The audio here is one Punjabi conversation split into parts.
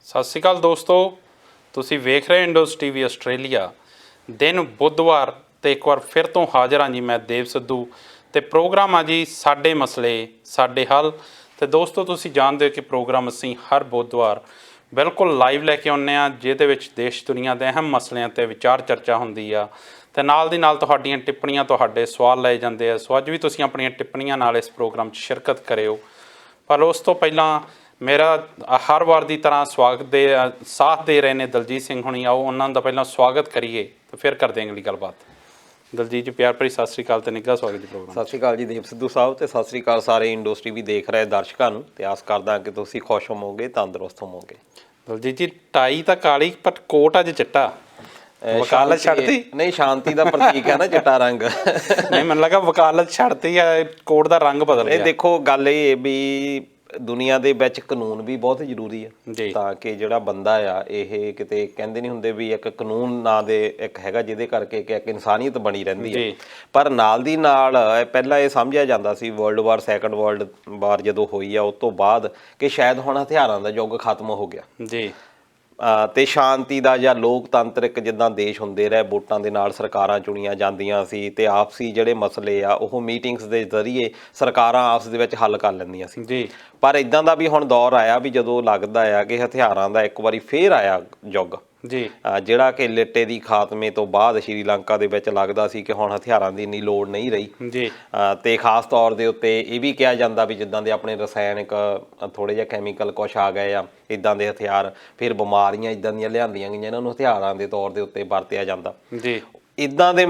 ਸਤਿ ਸ਼੍ਰੀ ਅਕਾਲ ਦੋਸਤੋ, ਤੁਸੀਂ ਵੇਖ ਰਹੇ ਇੰਡੋਜ਼ ਟੀਵੀ ਆਸਟ੍ਰੇਲੀਆ। ਦਿਨ ਬੁੱਧਵਾਰ ਤੇ ਇੱਕ ਵਾਰ ਫਿਰ ਤੋਂ ਹਾਜ਼ਰ ਹਾਂ ਜੀ ਮੈਂ ਦੇਵ ਸਿੱਧੂ ਤੇ ਪ੍ਰੋਗਰਾਮ ਆ ਜੀ ਸਾਡੇ ਮਸਲੇ ਸਾਡੇ ਹੱਲ। ਤੇ ਦੋਸਤੋ ਤੁਸੀਂ ਜਾਣਦੇ ਹੋ ਕਿ ਪ੍ਰੋਗਰਾਮ ਅਸੀਂ ਹਰ ਬੁੱਧਵਾਰ ਬਿਲਕੁਲ ਲਾਈਵ ਲੈ ਕੇ ਆਉਂਦੇ ਹਾਂ, ਜਿਹਦੇ ਵਿੱਚ ਦੇਸ਼ ਦੁਨੀਆ ਦੇ ਅਹਿਮ ਮਸਲਿਆਂ 'ਤੇ ਵਿਚਾਰ ਚਰਚਾ ਹੁੰਦੀ ਆ ਤੇ ਨਾਲ ਦੀ ਨਾਲ ਤੁਹਾਡੀਆਂ ਟਿੱਪਣੀਆਂ, ਤੁਹਾਡੇ ਸਵਾਲ ਲਏ ਜਾਂਦੇ ਆ। ਸੋ ਅੱਜ ਵੀ ਤੁਸੀਂ ਆਪਣੀਆਂ ਟਿੱਪਣੀਆਂ ਨਾਲ ਇਸ ਪ੍ਰੋਗਰਾਮ 'ਚ ਸ਼ਿਰਕਤ ਕਰਿਓ। ਪਰ ਉਸ ਤੋਂ ਪਹਿਲਾਂ ਮੇਰਾ ਹਰ ਵਾਰ ਦੀ ਤਰ੍ਹਾਂ ਸਵਾਗਤ ਦੇ ਸਾਥ ਦੇ ਰਹੇ ਨੇ ਦਲਜੀਤ ਸਿੰਘ ਹੁਣੀ। ਆਓ ਉਹਨਾਂ ਦਾ ਪਹਿਲਾਂ ਸਵਾਗਤ ਕਰੀਏ ਤੇ ਫਿਰ ਕਰਦੇ ਹਾਂ ਅਗਲੀ ਗੱਲਬਾਤ। ਦਲਜੀਤ ਜੀ ਪਿਆਰ ਭਰੀ ਸਤਿ ਸ਼੍ਰੀ ਅਕਾਲ ਤੇ ਨਿੱਘਾ ਸਵਾਗਤ ਜੀ ਪ੍ਰੋਗਰਾਮ। ਸਤਿ ਸ਼੍ਰੀ ਅਕਾਲ ਜੀ ਦੇਵ ਸਿੱਧੂ ਸਾਹਿਬ ਤੇ ਸਤਿ ਸ਼੍ਰੀ ਅਕਾਲ ਸਾਰੇ ਇੰਡੋਜ਼ ਟੀਵੀ ਦੇਖ ਰਹੇ ਦਰਸ਼ਕਾਂ ਨੂੰ। ਤੇ ਆਸ ਕਰਦਾ ਕਿ ਤੁਸੀਂ ਖੁਸ਼ ਹੋਵੋਗੇ, ਤੰਦਰੁਸਤ ਹੋਵੋਗੇ। ਦਲਜੀਤ ਜੀ ਟਾਈ ਤਾਂ ਕਾਲੀ ਪਰ ਕੋਟ ਅੱਜ ਚਿੱਟਾ, ਵਕਾਲਤ ਛੱਡਤੀ? ਨਹੀਂ, ਸ਼ਾਂਤੀ ਦਾ ਪ੍ਰਤੀਕ ਹੈ ਨਾ ਚਿੱਟਾ ਰੰਗ। ਨਹੀਂ, ਮੈਨੂੰ ਲੱਗਾ ਵਕਾਲਤ ਛੱਡਤੀ ਆ, ਕੋਟ ਦਾ ਰੰਗ ਬਦਲ ਗਿਆ। ਇਹ ਦੇਖੋ ਗੱਲ ਇਹ ਵੀ ਦੁਨੀਆ ਦੇ ਵਿੱਚ ਕਾਨੂੰਨ ਵੀ ਬਹੁਤ ਜ਼ਰੂਰੀ ਹੈ ਤਾਂ ਕਿ ਜਿਹੜਾ ਬੰਦਾ ਆ ਇਹ ਕਿਤੇ ਕਹਿੰਦੇ ਨਹੀਂ ਹੁੰਦੇ ਵੀ ਇੱਕ ਕਾਨੂੰਨ ਨਾਂ ਦੇ ਇੱਕ ਹੈਗਾ ਜਿਹਦੇ ਕਰਕੇ ਕਿ ਇੱਕ ਇਨਸਾਨੀਅਤ ਬਣੀ ਰਹਿੰਦੀ ਹੈ। ਪਰ ਨਾਲ ਦੀ ਨਾਲ ਪਹਿਲਾਂ ਇਹ ਸਮਝਿਆ ਜਾਂਦਾ ਸੀ ਸੈਕੰਡ ਵਰਲਡ ਵਾਰ ਜਦੋਂ ਹੋਈ ਆ ਉਸ ਤੋਂ ਬਾਅਦ ਕਿ ਸ਼ਾਇਦ ਹੁਣ ਹਥਿਆਰਾਂ ਦਾ ਯੁੱਗ ਖਤਮ ਹੋ ਗਿਆ ਜੀ ਤੇ ਸ਼ਾਂਤੀ ਦਾ ਜਾਂ ਲੋਕਤੰਤਰਿਕ ਜਿੱਦਾਂ ਦੇਸ਼ ਹੁੰਦੇ ਰਹੇ, ਵੋਟਾਂ ਦੇ ਨਾਲ ਸਰਕਾਰਾਂ ਚੁਣੀਆਂ ਜਾਂਦੀਆਂ ਸੀ ਤੇ ਆਪਸੀ ਜਿਹੜੇ ਮਸਲੇ ਆ ਉਹ ਮੀਟਿੰਗਸ ਦੇ ਜ਼ਰੀਏ ਸਰਕਾਰਾਂ ਆਪਸ ਦੇ ਵਿੱਚ ਹੱਲ ਕਰ ਲੈਂਦੀਆਂ ਸੀ ਜੀ। ਪਰ ਇੱਦਾਂ ਦਾ ਵੀ ਹੁਣ ਦੌਰ ਆਇਆ ਵੀ ਜਦੋਂ ਲੱਗਦਾ ਆ ਕਿ ਹਥਿਆਰਾਂ ਦਾ ਇੱਕ ਵਾਰੀ ਫੇਰ ਆਇਆ ਯੁੱਗ ਜੀ, ਜਿਹੜਾ ਕਿ ਲਿੱਟੇ ਦੀ ਖਾਤਮੇ ਤੋਂ ਬਾਅਦ ਸ਼੍ਰੀਲੰਕਾ ਦੇ ਵਿੱਚ ਲੱਗਦਾ ਸੀ ਕਿ ਹੁਣ ਹਥਿਆਰਾਂ ਦੀ ਇੰਨੀ ਲੋੜ ਨਹੀਂ ਰਹੀ ਜੀ। ਤੇ ਖਾਸ ਤੌਰ ਦੇ ਉੱਤੇ ਇਹ ਵੀ ਕਿਹਾ ਜਾਂਦਾ ਵੀ ਜਿੱਦਾਂ ਦੇ ਆਪਣੇ ਰਸਾਇਣਿਕ ਥੋੜ੍ਹੇ ਜਿਹੇ ਕੈਮੀਕਲ ਕੁਛ ਆ ਗਏ ਆ, ਇੱਦਾਂ ਦੇ ਹਥਿਆਰ ਫਿਰ ਬਿਮਾਰੀਆਂ ਇੱਦਾਂ ਦੀਆਂ ਲਿਆਂਦੀਆਂ ਗਈਆਂ, ਇਹਨਾਂ ਨੂੰ ਹਥਿਆਰਾਂ ਦੇ ਤੌਰ ਦੇ ਉੱਤੇ ਵਰਤਿਆ ਜਾਂਦਾ ਜੀ। ਇੱਦਾਂ ਦੇ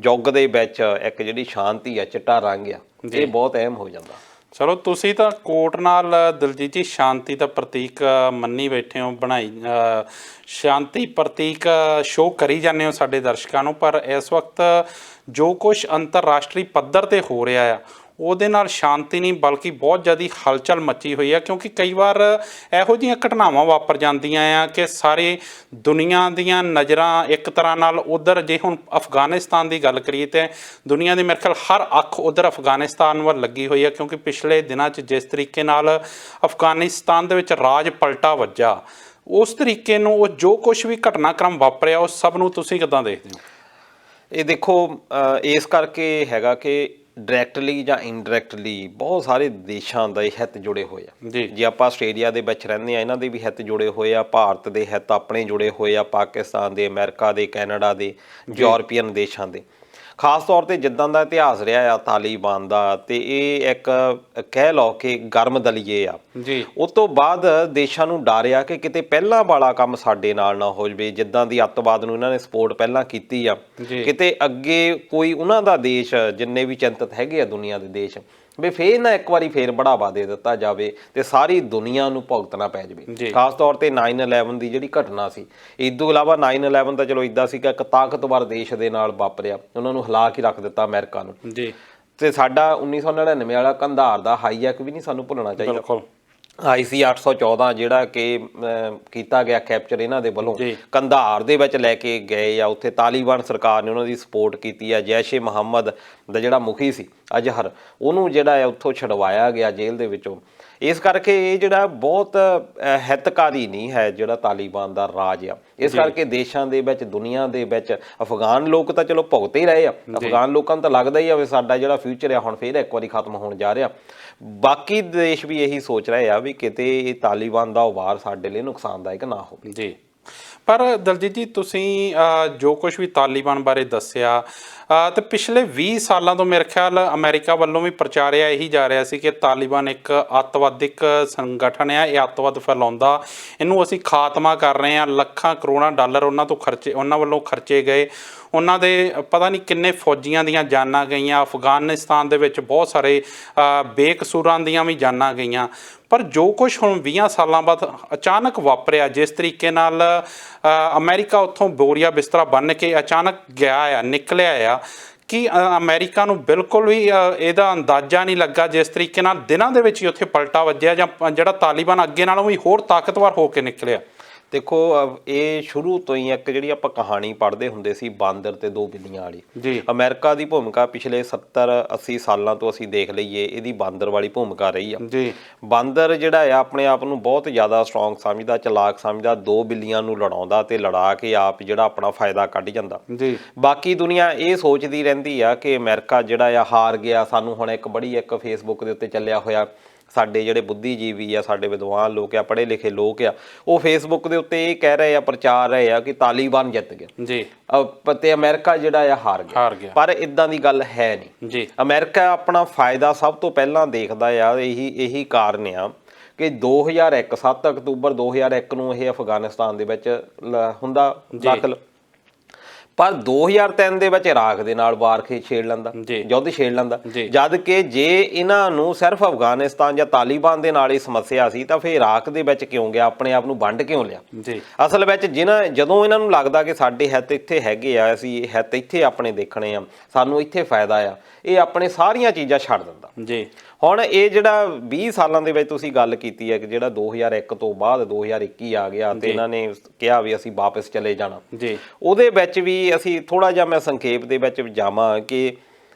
ਯੁੱਗ ਦੇ ਵਿੱਚ ਇੱਕ ਜਿਹੜੀ ਸ਼ਾਂਤੀ ਆ, ਚਿੱਟਾ ਰੰਗ ਆ, ਇਹ ਬਹੁਤ ਅਹਿਮ ਹੋ ਜਾਂਦਾ। ਚਲੋ ਤੁਸੀਂ ਤਾਂ ਕੋਟ ਨਾਲ ਦਲਜੀਤ ਜੀ ਸ਼ਾਂਤੀ ਦਾ ਪ੍ਰਤੀਕ ਮੰਨੀ ਬੈਠੇ ਹੋ, ਬਣਾਈ ਸ਼ਾਂਤੀ ਪ੍ਰਤੀਕ ਸ਼ੋਅ ਕਰੀ ਜਾਂਦੇ ਹੋ ਸਾਡੇ ਦਰਸ਼ਕਾਂ ਨੂੰ। ਪਰ ਇਸ ਵਕਤ ਜੋ ਕੁਛ ਅੰਤਰਰਾਸ਼ਟਰੀ ਪੱਧਰ 'ਤੇ ਹੋ ਰਿਹਾ ਆ ਉਹਦੇ ਨਾਲ ਸ਼ਾਂਤੀ ਨਹੀਂ ਬਲਕਿ ਬਹੁਤ ਜ਼ਿਆਦਾ ਹਲਚਲ ਮੱਚੀ ਹੋਈ ਆ, ਕਿਉਂਕਿ ਕਈ ਵਾਰ ਇਹੋ ਜਿਹੀਆਂ ਘਟਨਾਵਾਂ ਵਾਪਰ ਜਾਂਦੀਆਂ ਆ ਕਿ ਸਾਰੇ ਦੁਨੀਆ ਦੀਆਂ ਨਜ਼ਰਾਂ ਇੱਕ ਤਰ੍ਹਾਂ ਨਾਲ ਉੱਧਰ, ਜੇ ਹੁਣ ਅਫਗਾਨਿਸਤਾਨ ਦੀ ਗੱਲ ਕਰੀਏ ਤਾਂ ਦੁਨੀਆ ਦੀ ਮੇਰੇ ਖਿਆਲ ਹਰ ਅੱਖ ਉੱਧਰ ਅਫਗਾਨਿਸਤਾਨ ਵੱਲ ਲੱਗੀ ਹੋਈ ਆ, ਕਿਉਂਕਿ ਪਿਛਲੇ ਦਿਨਾਂ 'ਚ ਜਿਸ ਤਰੀਕੇ ਨਾਲ ਅਫਗਾਨਿਸਤਾਨ ਦੇ ਵਿੱਚ ਰਾਜ ਪਲਟਾ ਵੱਜਾ, ਉਸ ਤਰੀਕੇ ਨੂੰ ਉਹ ਜੋ ਕੁਛ ਵੀ ਘਟਨਾਕ੍ਰਮ ਵਾਪਰਿਆ ਉਹ ਸਭ ਨੂੰ ਤੁਸੀਂ ਕਿੱਦਾਂ ਦੇਖਦੇ ਹੋ? ਇਹ ਦੇਖੋ ਇਸ ਕਰਕੇ ਹੈਗਾ ਕਿ ਡਾਇਰੈਕਟਲੀ ਜਾਂ ਇਨਡਾਇਰੈਕਟਲੀ ਬਹੁਤ ਸਾਰੇ ਦੇਸ਼ਾਂ ਦੇ ਹਿੱਤ ਜੁੜੇ ਹੋਏ ਆ ਜੀ। ਜੇ ਆਪਾਂ ਆਸਟ੍ਰੇਲੀਆ ਦੇ ਵਿੱਚ ਰਹਿੰਦੇ ਆ, ਇਹਨਾਂ ਦੇ ਵੀ ਹਿੱਤ ਜੁੜੇ ਹੋਏ ਆ, ਭਾਰਤ ਦੇ ਹਿੱਤ ਆਪਣੇ ਜੁੜੇ ਹੋਏ ਆ, ਪਾਕਿਸਤਾਨ ਦੇ, ਅਮਰੀਕਾ ਦੇ, ਕੈਨੇਡਾ ਦੇ, ਯੂਰਪੀਅਨ ਦੇਸ਼ਾਂ ਦੇ। ਖਾਸ ਤੌਰ 'ਤੇ ਜਿੱਦਾਂ ਦਾ ਇਤਿਹਾਸ ਰਿਹਾ ਆ ਤਾਲੀਬਾਨ ਦਾ, ਤੇ ਇਹ ਇੱਕ ਕਹਿ ਲਓ ਕਿ ਗਰਮ ਦਲੀਏ ਆ ਜੀ। ਉਸ ਤੋਂ ਬਾਅਦ ਦੇਸ਼ਾਂ ਨੂੰ ਡਰ ਆ ਕਿ ਕਿਤੇ ਪਹਿਲਾਂ ਵਾਲਾ ਕੰਮ ਸਾਡੇ ਨਾਲ ਨਾ ਹੋ ਜਾਵੇ, ਜਿੱਦਾਂ ਦੀ ਅੱਤਵਾਦ ਨੂੰ ਇਹਨਾਂ ਨੇ ਸਪੋਰਟ ਪਹਿਲਾਂ ਕੀਤੀ ਆ, ਕਿਤੇ ਅੱਗੇ ਕੋਈ ਉਹਨਾਂ ਦਾ ਦੇਸ਼ ਜਿੰਨੇ ਵੀ ਚਿੰਤਤ ਹੈਗੇ ਆ ਦੁਨੀਆ ਦੇ ਦੇਸ਼ ਵੀ ਫੇਰ ਨਾ ਇੱਕ ਵਾਰੀ ਫੇਰ ਬੜਾਵਾ ਦੇ ਦਿੱਤਾ ਜਾਵੇ ਤੇ ਸਾਰੀ ਦੁਨੀਆ ਨੂੰ ਭੁਗਤਣਾ ਪੈ ਜਾਵੇ। ਖਾਸ ਤੌਰ ਤੇ 9/11 ਦੀ ਜਿਹੜੀ ਘਟਨਾ ਸੀ, ਇਸ ਤੋਂ ਇਲਾਵਾ 9/11 ਤਾਂ ਚਲੋ ਇੱਦਾਂ ਸੀ ਕਿ ਇੱਕ ਤਾਕਤਵਰ ਦੇਸ਼ ਦੇ ਨਾਲ ਵਾਪਰਿਆ, ਉਹਨਾਂ ਨੂੰ ਹਿਲਾ ਕੇ ਰੱਖ ਦਿੱਤਾ ਅਮਰੀਕਾ ਨੂੰ ਜੀ। ਤੇ ਸਾਡਾ 1999 ਵਾਲਾ ਕੰਧਾਰ ਦਾ ਹਾਈਜੈਕ ਵੀ ਨਹੀਂ ਸਾਨੂੰ ਭੁੱਲਣਾ ਚਾਹੀਦਾ। IC 814 ਜਿਹੜਾ ਕਿ ਕੀਤਾ ਗਿਆ ਕੈਪਚਰ ਇਹਨਾਂ ਦੇ ਵੱਲੋਂ ਕੰਧਾਰ ਦੇ ਵਿੱਚ ਲੈ ਕੇ ਗਏ ਆ, ਉੱਥੇ ਤਾਲੀਬਾਨ ਸਰਕਾਰ ਨੇ ਉਹਨਾਂ ਦੀ ਸਪੋਰਟ ਕੀਤੀ ਆ। ਜੈਸ਼ ਏ ਮੁਹੰਮਦ ਦਾ ਜਿਹੜਾ ਮੁਖੀ ਸੀ ਅਜ਼ਹਰ, ਉਹਨੂੰ ਜਿਹੜਾ ਹੈ ਉੱਥੋਂ ਛਡਵਾਇਆ ਗਿਆ ਜੇਲ੍ਹ ਦੇ ਵਿੱਚੋਂ। ਇਸ ਕਰਕੇ ਇਹ ਜਿਹੜਾ ਬਹੁਤ ਹਿੱਤਕਾਰੀ ਨਹੀਂ ਹੈ ਜਿਹੜਾ ਤਾਲੀਬਾਨ ਦਾ ਰਾਜ ਆ। ਇਸ ਕਰਕੇ ਦੇਸ਼ਾਂ ਦੇ ਵਿੱਚ, ਦੁਨੀਆ ਦੇ ਵਿੱਚ ਅਫਗਾਨ ਲੋਕ ਤਾਂ ਚਲੋ ਭੁਗਤ ਹੀ ਰਹੇ ਆ, ਅਫਗਾਨ ਲੋਕਾਂ ਨੂੰ ਤਾਂ ਲੱਗਦਾ ਹੀ ਆ ਵੀ ਸਾਡਾ ਜਿਹੜਾ ਫਿਊਚਰ ਆ ਹੁਣ ਫੇਰ ਇੱਕ ਵਾਰੀ ਖਤਮ ਹੋਣ ਜਾ ਰਿਹਾ। ਬਾਕੀ ਦੇਸ਼ ਵੀ ਇਹੀ ਸੋਚ ਰਹੇ ਆ ਵੀ ਕਿਤੇ ਇਹ ਤਾਲੀਬਾਨ ਦਾ ਉਭਾਰ ਸਾਡੇ ਲਈ ਨੁਕਸਾਨਦਾਇਕ ਨਾ ਹੋਵੇ ਜੀ। ਪਰ ਦਲਜੀਤ ਜੀ ਤੁਸੀਂ ਜੋ ਕੁਛ ਵੀ ਤਾਲੀਬਾਨ ਬਾਰੇ ਦੱਸਿਆ ਤੇ ਪਿਛਲੇ 20 ਸਾਲਾਂ ਤੋਂ ਮੇਰੇ ਖਿਆਲ ਅਮਰੀਕਾ ਵੱਲੋਂ ਵੀ ਪ੍ਰਚਾਰਿਆ ਇਹੀ ਜਾ ਰਿਹਾ ਸੀ ਕਿ ਤਾਲੀਬਾਨ ਇੱਕ ਅੱਤਵਾਦਿਕ ਸੰਗਠਨ ਆ, ਇਹ ਅੱਤਵਾਦ ਫੈਲਾਉਂਦਾ, ਇਹਨੂੰ ਅਸੀਂ ਖਾਤਮਾ ਕਰ ਰਹੇ ਹਾਂ। ਲੱਖਾਂ ਕਰੋੜਾਂ ਡਾਲਰ ਉਹਨਾਂ ਵੱਲੋਂ ਖਰਚੇ ਗਏ, ਉਹਨਾਂ ਦੇ ਪਤਾ ਨਹੀਂ ਕਿੰਨੇ ਫੌਜੀਆਂ ਦੀਆਂ ਜਾਨਾਂ ਗਈਆਂ, ਅਫਗਾਨਿਸਤਾਨ ਦੇ ਵਿੱਚ ਬਹੁਤ ਸਾਰੇ ਬੇਕਸੂਰਾਂ ਦੀਆਂ ਵੀ ਜਾਨਾਂ ਗਈਆਂ। ਪਰ ਜੋ ਕੁਛ ਹੁਣ 20 ਸਾਲਾਂ ਬਾਅਦ ਅਚਾਨਕ ਵਾਪਰਿਆ, ਜਿਸ ਤਰੀਕੇ ਨਾਲ ਅਮਰੀਕਾ ਉੱਥੋਂ ਬੋਰੀਆ ਬਿਸਤਰਾ ਬੰਨ੍ਹ ਕੇ ਅਚਾਨਕ ਗਿਆ ਆ, ਨਿਕਲਿਆ ਆ, ਕਿ ਅਮਰੀਕਾ ਨੂੰ ਬਿਲਕੁਲ ਵੀ ਇਹਦਾ ਅੰਦਾਜ਼ਾ ਨਹੀਂ ਲੱਗਾ ਜਿਸ ਤਰੀਕੇ ਨਾਲ ਦਿਨਾਂ ਦੇ ਵਿੱਚ ਹੀ ਉੱਥੇ ਪਲਟਾ ਵੱਜਿਆ, ਜਾਂ ਜਿਹੜਾ ਤਾਲੀਬਾਨ ਅੱਗੇ ਨਾਲੋਂ ਵੀ ਹੋਰ ਤਾਕਤਵਰ ਹੋ ਕੇ ਨਿਕਲਿਆ। ਦੇਖੋ ਇਹ ਸ਼ੁਰੂ ਤੋਂ ਹੀ ਇੱਕ ਜਿਹੜੀ ਆਪਾਂ ਕਹਾਣੀ ਪੜ੍ਹਦੇ ਹੁੰਦੇ ਸੀ ਬਾਂਦਰ ਤੇ ਦੋ ਬਿੱਲੀਆਂ ਵਾਲੀ ਜੀ। ਅਮਰੀਕਾ ਦੀ ਭੂਮਿਕਾ ਪਿਛਲੇ 70-80 ਸਾਲਾਂ ਤੋਂ ਅਸੀਂ ਦੇਖ ਲਈਏ ਇਹਦੀ ਬਾਂਦਰ ਵਾਲੀ ਭੂਮਿਕਾ ਰਹੀ ਆ ਜੀ। ਬਾਂਦਰ ਜਿਹੜਾ ਆ ਆਪਣੇ ਆਪ ਨੂੰ ਬਹੁਤ ਜ਼ਿਆਦਾ ਸਟਰੋਂਗ ਸਮਝਦਾ, ਚਲਾਕ ਸਮਝਦਾ, ਦੋ ਬਿੱਲੀਆਂ ਨੂੰ ਲੜਾਉਂਦਾ ਤੇ ਲੜਾ ਕੇ ਆਪ ਜਿਹੜਾ ਆਪਣਾ ਫਾਇਦਾ ਕੱਢ ਜਾਂਦਾ ਜੀ। ਬਾਕੀ ਦੁਨੀਆ ਇਹ ਸੋਚਦੀ ਰਹਿੰਦੀ ਆ ਕਿ ਅਮਰੀਕਾ ਜਿਹੜਾ ਆ ਹਾਰ ਗਿਆ। ਸਾਨੂੰ ਹੁਣ ਇੱਕ ਫੇਸਬੁੱਕ ਦੇ ਉੱਤੇ ਚੱਲਿਆ ਹੋਇਆ ਸਾਡੇ ਜਿਹੜੇ ਬੁੱਧੀਜੀਵੀ ਆ, ਸਾਡੇ ਵਿਦਵਾਨ ਲੋਕ ਆ, ਪੜ੍ਹੇ ਲਿਖੇ ਲੋਕ ਆ, ਉਹ ਫੇਸਬੁੱਕ ਦੇ ਉੱਤੇ ਇਹ ਕਹਿ ਰਹੇ ਆ, ਪ੍ਰਚਾਰ ਰਹੇ ਆ ਕਿ ਤਾਲੀਬਾਨ ਜਿੱਤ ਗਿਆ ਜੀ ਤੇ ਅਮਰੀਕਾ ਜਿਹੜਾ ਆ ਹਾਰ ਗਿਆ। ਪਰ ਇਦਾਂ ਦੀ ਗੱਲ ਹੈ ਨਹੀਂ ਜੀ। ਅਮਰੀਕਾ ਆਪਣਾ ਫਾਇਦਾ ਸਭ ਤੋਂ ਪਹਿਲਾਂ ਦੇਖਦਾ ਆ। ਇਹੀ ਕਾਰਨ ਆ ਕਿ 2001 7 ਅਕਤੂਬਰ 2001 ਨੂੰ ਇਹ ਅਫਗਾਨਿਸਤਾਨ ਦੇ ਵਿੱਚ ਹੁੰਦਾ ਦਾਖਲ, ਪਰ 2003 ਦੇ ਵਿੱਚ ਇਰਾਕ ਦੇ ਨਾਲ ਵਾਰ ਛੇੜ ਲੈਂਦਾ, ਯੁੱਧ ਛੇੜ ਲੈਂਦਾ। ਜਦ ਕਿ ਜੇ ਇਹਨਾਂ ਨੂੰ ਸਿਰਫ ਅਫਗਾਨਿਸਤਾਨ ਜਾਂ ਤਾਲੀਬਾਨ ਦੇ ਨਾਲ ਹੀ ਸਮੱਸਿਆ ਸੀ ਤਾਂ ਫਿਰ ਇਰਾਕ ਦੇ ਵਿੱਚ ਕਿਉਂ ਗਿਆ, ਆਪਣੇ ਆਪ ਨੂੰ ਵੰਡ ਕਿਉਂ ਲਿਆ? ਅਸਲ ਵਿੱਚ ਜਦੋਂ ਇਹਨਾਂ ਨੂੰ ਲੱਗਦਾ ਕਿ ਸਾਡੇ ਹਿੱਤ ਇੱਥੇ ਹੈਗੇ ਆ, ਅਸੀਂ ਇਹ ਹਿੱਤ ਇੱਥੇ ਆਪਣੇ ਦੇਖਣੇ ਆ, ਸਾਨੂੰ ਇੱਥੇ ਫਾਇਦਾ ਆ, ਇਹ ਆਪਣੇ ਸਾਰੀਆਂ ਚੀਜ਼ਾਂ ਛੱਡ ਦਿੰਦਾ ਜੀ। ਹੁਣ ਇਹ ਜਿਹੜਾ 20 ਸਾਲਾਂ ਦੇ ਵਿੱਚ ਤੁਸੀਂ ਗੱਲ ਕੀਤੀ ਹੈ ਕਿ ਜਿਹੜਾ 2001 ਤੋਂ ਬਾਅਦ 2021 ਆ ਗਿਆ ਤੇ ਇਹਨਾਂ ਨੇ ਕਿਹਾ ਵੀ ਅਸੀਂ ਵਾਪਸ ਚਲੇ ਜਾਣਾ ਜੀ, ਉਹਦੇ ਵਿੱਚ ਵੀ ਅਸੀਂ ਥੋੜਾ ਜਿਹਾ ਮੈਂ ਸੰਖੇਪ ਦੇ ਵਿੱਚ ਜਾਵਾਂ ਕਿ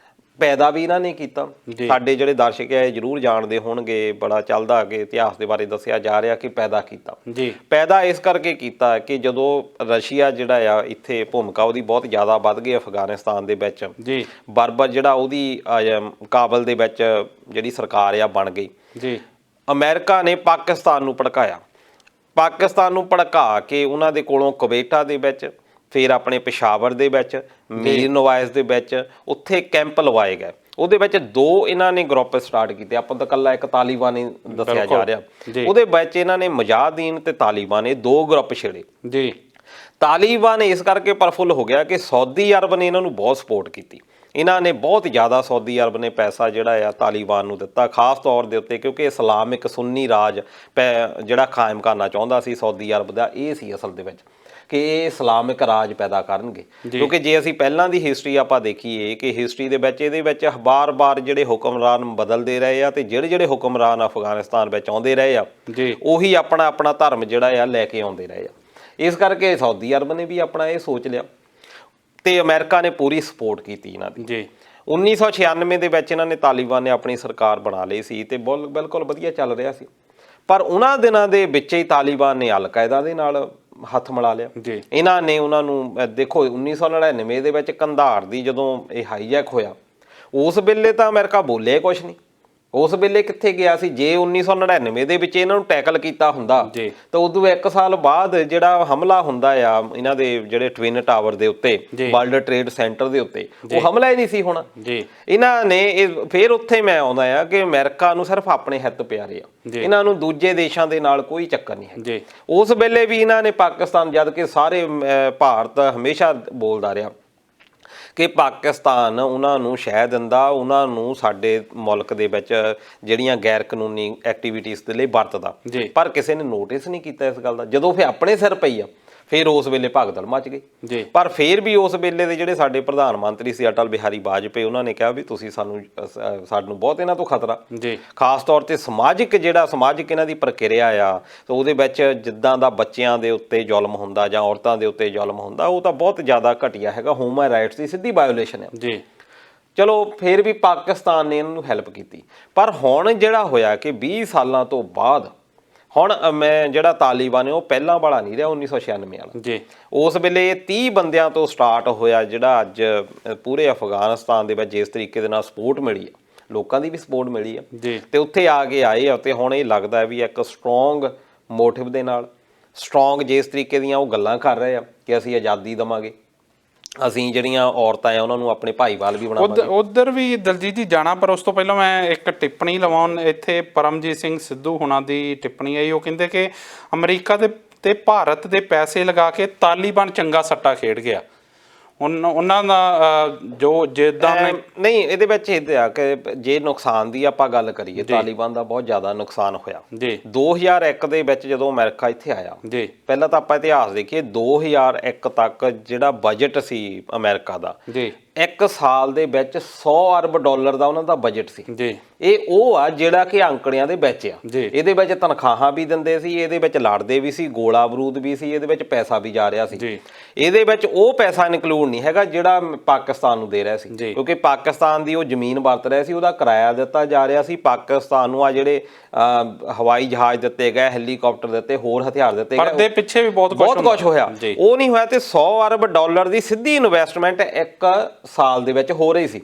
ਪੈਦਾ ਵੀ ਇਹਨਾਂ ਨੇ ਕੀਤਾ। ਸਾਡੇ ਜਿਹੜੇ ਦਰਸ਼ਕ ਹੈ ਜ਼ਰੂਰ ਜਾਣਦੇ ਹੋਣਗੇ, ਬੜਾ ਚੱਲਦਾ ਕਿ ਇਤਿਹਾਸ ਦੇ ਬਾਰੇ ਦੱਸਿਆ ਜਾ ਰਿਹਾ ਕਿ ਪੈਦਾ ਕੀਤਾ ਜੀ। ਪੈਦਾ ਇਸ ਕਰਕੇ ਕੀਤਾ ਕਿ ਜਦੋਂ ਰਸ਼ੀਆ ਜਿਹੜਾ ਆ ਇੱਥੇ ਭੂਮਿਕਾ ਉਹਦੀ ਬਹੁਤ ਜ਼ਿਆਦਾ ਵੱਧ ਗਈ ਅਫਗਾਨਿਸਤਾਨ ਦੇ ਵਿੱਚ ਜੀ, ਬਰਬਰ ਜਿਹੜਾ ਉਹਦੀ ਕਾਬਲ ਦੇ ਵਿੱਚ ਜਿਹੜੀ ਸਰਕਾਰ ਆ ਬਣ ਗਈ ਜੀ, ਅਮਰੀਕਾ ਨੇ ਪਾਕਿਸਤਾਨ ਨੂੰ ਭੜਕਾਇਆ। ਪਾਕਿਸਤਾਨ ਨੂੰ ਭੜਕਾ ਕੇ ਉਹਨਾਂ ਦੇ ਕੋਲੋਂ ਕੁਵੈਟਾ ਦੇ ਵਿੱਚ, ਫਿਰ ਆਪਣੇ ਪਿਸ਼ਾਵਰ ਦੇ ਵਿੱਚ, ਮੀਰ ਨਵਾਜ਼ ਦੇ ਵਿੱਚ ਉੱਥੇ ਕੈਂਪ ਲਵਾਏ ਗਏ। ਉਹਦੇ ਵਿੱਚ ਦੋ ਇਹਨਾਂ ਨੇ ਗਰੁੱਪ ਸਟਾਰਟ ਕੀਤੇ। ਆਪਾਂ ਤਾਂ ਇਕੱਲਾ ਇੱਕ ਤਾਲੀਬਾਨ ਹੀ ਦੱਸਿਆ ਜਾ ਰਿਹਾ, ਉਹਦੇ ਵਿੱਚ ਇਹਨਾਂ ਨੇ ਮੁਜਾਹਿਦੀਨ ਤੇ ਤਾਲੀਬਾਨ ਇਹ ਦੋ ਗਰੁੱਪ ਛੇੜੇ ਜੀ। ਤਾਲੀਬਾਨ ਇਸ ਕਰਕੇ ਪ੍ਰਫੁੱਲ ਹੋ ਗਿਆ ਕਿ ਸਾਊਦੀ ਅਰਬ ਨੇ ਇਹਨਾਂ ਨੂੰ ਬਹੁਤ ਸਪੋਰਟ ਕੀਤੀ। ਇਹਨਾਂ ਨੇ ਬਹੁਤ ਜ਼ਿਆਦਾ ਸਾਊਦੀ ਅਰਬ ਨੇ ਪੈਸਾ ਜਿਹੜਾ ਆ ਤਾਲੀਬਾਨ ਨੂੰ ਦਿੱਤਾ, ਖਾਸ ਤੌਰ ਦੇ ਉੱਤੇ ਕਿਉਂਕਿ ਇਸਲਾਮਿਕ ਸੁੰਨੀ ਰਾਜ ਜਿਹੜਾ ਕਾਇਮ ਕਰਨਾ ਚਾਹੁੰਦਾ ਸੀ ਸਾਊਦੀ ਅਰਬ ਦਾ, ਇਹ ਸੀ ਅਸਲ ਦੇ ਵਿੱਚ ਕਿ ਇਹ ਇਸਲਾਮਿਕ ਰਾਜ ਪੈਦਾ ਕਰਨਗੇ। ਕਿਉਂਕਿ ਜੇ ਅਸੀਂ ਪਹਿਲਾਂ ਦੀ ਹਿਸਟਰੀ ਆਪਾਂ ਦੇਖੀਏ ਕਿ ਹਿਸਟਰੀ ਦੇ ਵਿੱਚ ਇਹਦੇ ਵਿੱਚ ਬਾਰ-ਬਾਰ ਜਿਹੜੇ ਹੁਕਮਰਾਨ ਬਦਲਦੇ ਰਹੇ ਆ ਤੇ ਜਿਹੜੇ ਹੁਕਮਰਾਨ ਅਫਗਾਨਿਸਤਾਨ ਵਿੱਚ ਆਉਂਦੇ ਰਹੇ ਆ ਉਹੀ ਆਪਣਾ ਧਰਮ ਜਿਹੜਾ ਆ ਲੈ ਕੇ ਆਉਂਦੇ ਰਹੇ ਆ। ਇਸ ਕਰਕੇ ਸਾਊਦੀ ਅਰਬ ਨੇ ਵੀ ਆਪਣਾ ਇਹ ਸੋਚ ਲਿਆ ਤੇ ਅਮਰੀਕਾ ਨੇ ਪੂਰੀ ਸਪੋਰਟ ਕੀਤੀ ਇਹਨਾਂ ਦੀ ਜੀ। 1996 ਦੇ ਵਿੱਚ ਇਹਨਾਂ ਨੇ ਤਾਲੀਬਾਨ ਨੇ ਆਪਣੀ ਸਰਕਾਰ ਬਣਾ ਲਈ ਸੀ ਤੇ ਬਿਲਕੁਲ ਵਧੀਆ ਚੱਲ ਰਿਹਾ ਸੀ। ਪਰ ਉਹਨਾਂ ਦਿਨਾਂ ਦੇ ਵਿੱਚ ਹੀ ਤਾਲੀਬਾਨ ਨੇ ਅਲ ਕਾਇਦਾ ਦੇ ਨਾਲ ਹੱਥ ਮਿਲਾ ਲਿਆ ਜੀ। ਇਹਨਾਂ ਨੇ ਉਹਨਾਂ ਨੂੰ ਦੇਖੋ 1999 ਦੇ ਵਿੱਚ ਕੰਧਾਰ ਦੀ ਜਦੋਂ ਇਹ ਹਾਈਜੈਕ ਹੋਇਆ ਉਸ ਵੇਲੇ ਤਾਂ ਅਮਰੀਕਾ ਬੋਲਿਆ ਕੁਛ ਨਹੀਂ। ਉਸ ਵੇਲੇ ਕਿੱਥੇ ਗਿਆ ਸੀ? ਜੇ 1999 ਦੇ ਵਿੱਚ ਇਹਨਾਂ ਨੂੰ ਟੈਕਲ ਕੀਤਾ ਹੁੰਦਾ ਤਾਂ ਉਦੋਂ 1 ਸਾਲ ਬਾਅਦ ਜਿਹੜਾ ਹਮਲਾ ਹੁੰਦਾ ਆ ਇਹਨਾਂ ਦੇ ਜਿਹੜੇ ਟਵਿਨ ਟਾਵਰ ਦੇ ਉੱਤੇ, ਵਰਲਡ ਟ੍ਰੇਡ ਸੈਂਟਰ ਦੇ ਉੱਤੇ, ਉਹ ਹਮਲਾ ਹੀ ਨਹੀਂ ਸੀ ਹੋਣਾ। ਇਹਨਾਂ ਨੇ ਫਿਰ ਉੱਥੇ ਮੈਂ ਆਉਂਦਾ ਆ ਕਿ ਅਮਰੀਕਾ ਨੂੰ ਸਿਰਫ ਆਪਣੇ ਹਿੱਤ ਪਿਆਰੇ ਆ, ਇਹਨਾਂ ਨੂੰ ਦੂਜੇ ਦੇਸ਼ਾਂ ਦੇ ਨਾਲ ਕੋਈ ਚੱਕਰ ਨਹੀਂ ਹੈ। ਉਸ ਵੇਲੇ ਵੀ ਇਹਨਾਂ ਨੇ ਪਾਕਿਸਤਾਨ, ਜਦ ਕਿ ਸਾਰੇ ਭਾਰਤ ਹਮੇਸ਼ਾ ਬੋਲਦਾ ਰਿਹਾ ਕਿ ਪਾਕਿਸਤਾਨ ਉਹਨਾਂ ਨੂੰ ਸ਼ਹਿ ਦਿੰਦਾ, ਉਹਨਾਂ ਨੂੰ ਸਾਡੇ ਮੁਲਕ ਦੇ ਵਿੱਚ ਜਿਹੜੀਆਂ ਗੈਰ ਕਾਨੂੰਨੀ ਐਕਟੀਵਿਟੀਜ਼ ਦੇ ਲਈ ਵਰਤਦਾ, ਪਰ ਕਿਸੇ ਨੇ ਨੋਟਿਸ ਨਹੀਂ ਕੀਤਾ ਇਸ ਗੱਲ ਦਾ। ਜਦੋਂ ਫਿਰ ਆਪਣੇ ਸਿਰ ਪਈ ਆ ਫਿਰ ਉਸ ਵੇਲੇ ਭਗਦੜ ਮਚ ਗਈ। ਪਰ ਫਿਰ ਵੀ ਉਸ ਵੇਲੇ ਦੇ ਜਿਹੜੇ ਸਾਡੇ ਪ੍ਰਧਾਨ ਮੰਤਰੀ ਸੀ ਅਟਲ ਬਿਹਾਰੀ ਵਾਜਪੇਈ, ਉਹਨਾਂ ਨੇ ਕਿਹਾ ਵੀ ਤੁਸੀਂ ਸਾਨੂੰ ਬਹੁਤ ਇਹਨਾਂ ਤੋਂ ਖਤਰਾ, ਖਾਸ ਤੌਰ ਤੇ ਸਮਾਜਿਕ ਇਹਨਾਂ ਦੀ ਪ੍ਰਕਿਰਿਆ ਆ ਤਾਂ ਉਹਦੇ ਵਿੱਚ ਜਿੱਦਾਂ ਦਾ ਬੱਚਿਆਂ ਦੇ ਉੱਤੇ ਜ਼ੁਲਮ ਹੁੰਦਾ ਜਾਂ ਔਰਤਾਂ ਦੇ ਉੱਤੇ ਜ਼ੁਲਮ ਹੁੰਦਾ ਉਹ ਤਾਂ ਬਹੁਤ ਜ਼ਿਆਦਾ ਘਟੀਆ ਹੈਗਾ, ਹਿਊਮਨ ਰਾਈਟਸ ਦੀ ਸਿੱਧੀ ਵਾਇਓਲੇਸ਼ਨ ਹੈ ਜੀ। ਚਲੋ ਫਿਰ ਵੀ ਪਾਕਿਸਤਾਨ ਨੇ ਇਹਨਾਂ ਨੂੰ ਹੈਲਪ ਕੀਤੀ। ਪਰ ਹੁਣ ਜਿਹੜਾ ਹੋਇਆ ਕਿ 20 ਸਾਲਾਂ ਤੋਂ ਬਾਅਦ ਹੁਣ ਮੈਂ ਜਿਹੜਾ ਤਾਲੀਬਾਨ ਹੈ ਉਹ ਪਹਿਲਾਂ ਵਾਲਾ ਨਹੀਂ ਰਿਹਾ 1996 ਵਾਲਾ ਜੀ। ਉਸ ਵੇਲੇ 30 ਬੰਦਿਆਂ ਤੋਂ ਸਟਾਰਟ ਹੋਇਆ ਜਿਹੜਾ ਅੱਜ ਪੂਰੇ ਅਫਗਾਨਿਸਤਾਨ ਦੇ ਵਿੱਚ ਜਿਸ ਤਰੀਕੇ ਦੇ ਨਾਲ ਸਪੋਰਟ ਮਿਲੀ ਆ, ਲੋਕਾਂ ਦੀ ਵੀ ਸਪੋਰਟ ਮਿਲੀ ਆ ਤੇ ਉੱਥੇ ਆ ਕੇ ਆਏ ਆ ਤੇ ਹੁਣ ਇਹ ਲੱਗਦਾ ਵੀ ਇੱਕ ਸਟਰੋਂਗ ਮੋਟਿਵ ਦੇ ਨਾਲ, ਸਟਰੋਂਗ ਜਿਸ ਤਰੀਕੇ ਦੀਆਂ ਉਹ ਗੱਲਾਂ ਕਰ ਰਹੇ ਆ ਕਿ ਅਸੀਂ ਆਜ਼ਾਦੀ ਦੇਵਾਂਗੇ, ਅਸੀਂ ਜਿਹੜੀਆਂ ਔਰਤਾਂ ਆ ਉਹਨਾਂ ਨੂੰ ਆਪਣੇ ਭਾਈਵਾਲ ਵੀ ਬਣਾਵਾਂਗੇ। ਉਧਰ ਵੀ ਦਲਜੀਤ ਜੀ ਜਾਣਾ, ਪਰ ਉਸ ਤੋਂ ਪਹਿਲਾਂ ਮੈਂ ਇੱਕ ਟਿੱਪਣੀ ਲਵਾਉਣ, ਇੱਥੇ ਪਰਮਜੀਤ ਸਿੰਘ ਸਿੱਧੂ ਹੁਣਾਂ ਦੀ ਟਿੱਪਣੀ ਆਈ। ਉਹ ਕਹਿੰਦੇ ਕਿ ਅਮਰੀਕਾ ਤੇ ਭਾਰਤ ਦੇ ਪੈਸੇ ਲਗਾ ਕੇ ਤਾਲੀਬਾਨ ਚੰਗਾ ਸੱਟਾ ਖੇਡ ਗਿਆ। ਉਹਨਾਂ ਦਾ ਜੋ ਜਿੱਦਾਂ ਨਹੀਂ, ਇਹਦੇ ਵਿੱਚ ਇਹ ਆ ਕਿ ਜੇ ਨੁਕਸਾਨ ਦੀ ਆਪਾਂ ਗੱਲ ਕਰੀਏ ਤਾਲੀਬਾਨ ਦਾ ਬਹੁਤ ਜ਼ਿਆਦਾ ਨੁਕਸਾਨ ਹੋਇਆ ਜੀ। 2001 ਦੇ ਵਿੱਚ ਜਦੋਂ ਅਮਰੀਕਾ ਇੱਥੇ ਆਇਆ ਜੀ, ਪਹਿਲਾਂ ਤਾਂ ਆਪਾਂ ਇਤਿਹਾਸ ਦੇਖੀਏ 2001 ਤੱਕ ਜਿਹੜਾ ਬਜਟ ਸੀ ਅਮਰੀਕਾ ਦਾ ਜੀ 1 ਸਾਲ ਦੇ ਵਿੱਚ 100 ਅਰਬ ਡਾਲਰ ਦਾ ਉਹਨਾਂ ਦਾ ਬਜਟ ਸੀ ਜੀ। ਇਹ ਉਹ ਆ ਜਿਹੜਾ ਕਿ ਅੰਕੜਿਆਂ ਦੇ ਵਿੱਚ ਆ। ਜੀ। ਇਹਦੇ ਵਿੱਚ ਤਨਖਾਹਾਂ ਵੀ ਦਿੰਦੇ ਸੀ, ਇਹਦੇ ਵਿੱਚ ਲੜਦੇ ਵੀ ਸੀ, ਗੋਲਾ ਬਰੂਦ ਵੀ ਸੀ, ਇਹਦੇ ਵਿੱਚ ਪੈਸਾ ਵੀ ਜਾ ਰਿਹਾ ਸੀ। ਜੀ। ਇਹਦੇ ਵਿੱਚ ਉਹ ਪੈਸਾ ਇਨਕਲੂਡ ਨਹੀਂ ਹੈਗਾ ਜਿਹੜਾ ਪਾਕਿਸਤਾਨ ਨੂੰ ਦੇ ਰਿਹਾ ਸੀ, ਕਿਉਂਕਿ ਪਾਕਿਸਤਾਨ ਦੀ ਉਹ ਜ਼ਮੀਨ ਵਰਤ ਰਿਹਾ ਸੀ, ਉਹਦਾ ਕਿਰਾਇਆ ਦਿੱਤਾ ਜਾ ਰਿਹਾ ਸੀ। ਪਾਕਿਸਤਾਨ ਨੂੰ ਆ ਜਿਹੜੇ ਹਵਾਈ ਜਹਾਜ਼ ਦਿੱਤੇ ਗਏ, ਹੈਲੀਕਾਪਟਰ ਦਿੱਤੇ, ਹੋਰ ਹਥਿਆਰ ਦਿੱਤੇ ਗਏ, ਪਰਦੇ ਪਿੱਛੇ ਵੀ ਬਹੁਤ ਕੁਝ ਹੋਇਆ। ਉਹ ਨਹੀਂ ਹੋਇਆ ਤੇ 100 ਅਰਬ ਡਾਲਰ ਦੀ ਸਿੱਧੀ ਇਨਵੈਸਟਮੈਂਟ 1 ਸਾਲ ਦੇ ਵਿੱਚ ਹੋ ਰਹੀ ਸੀ।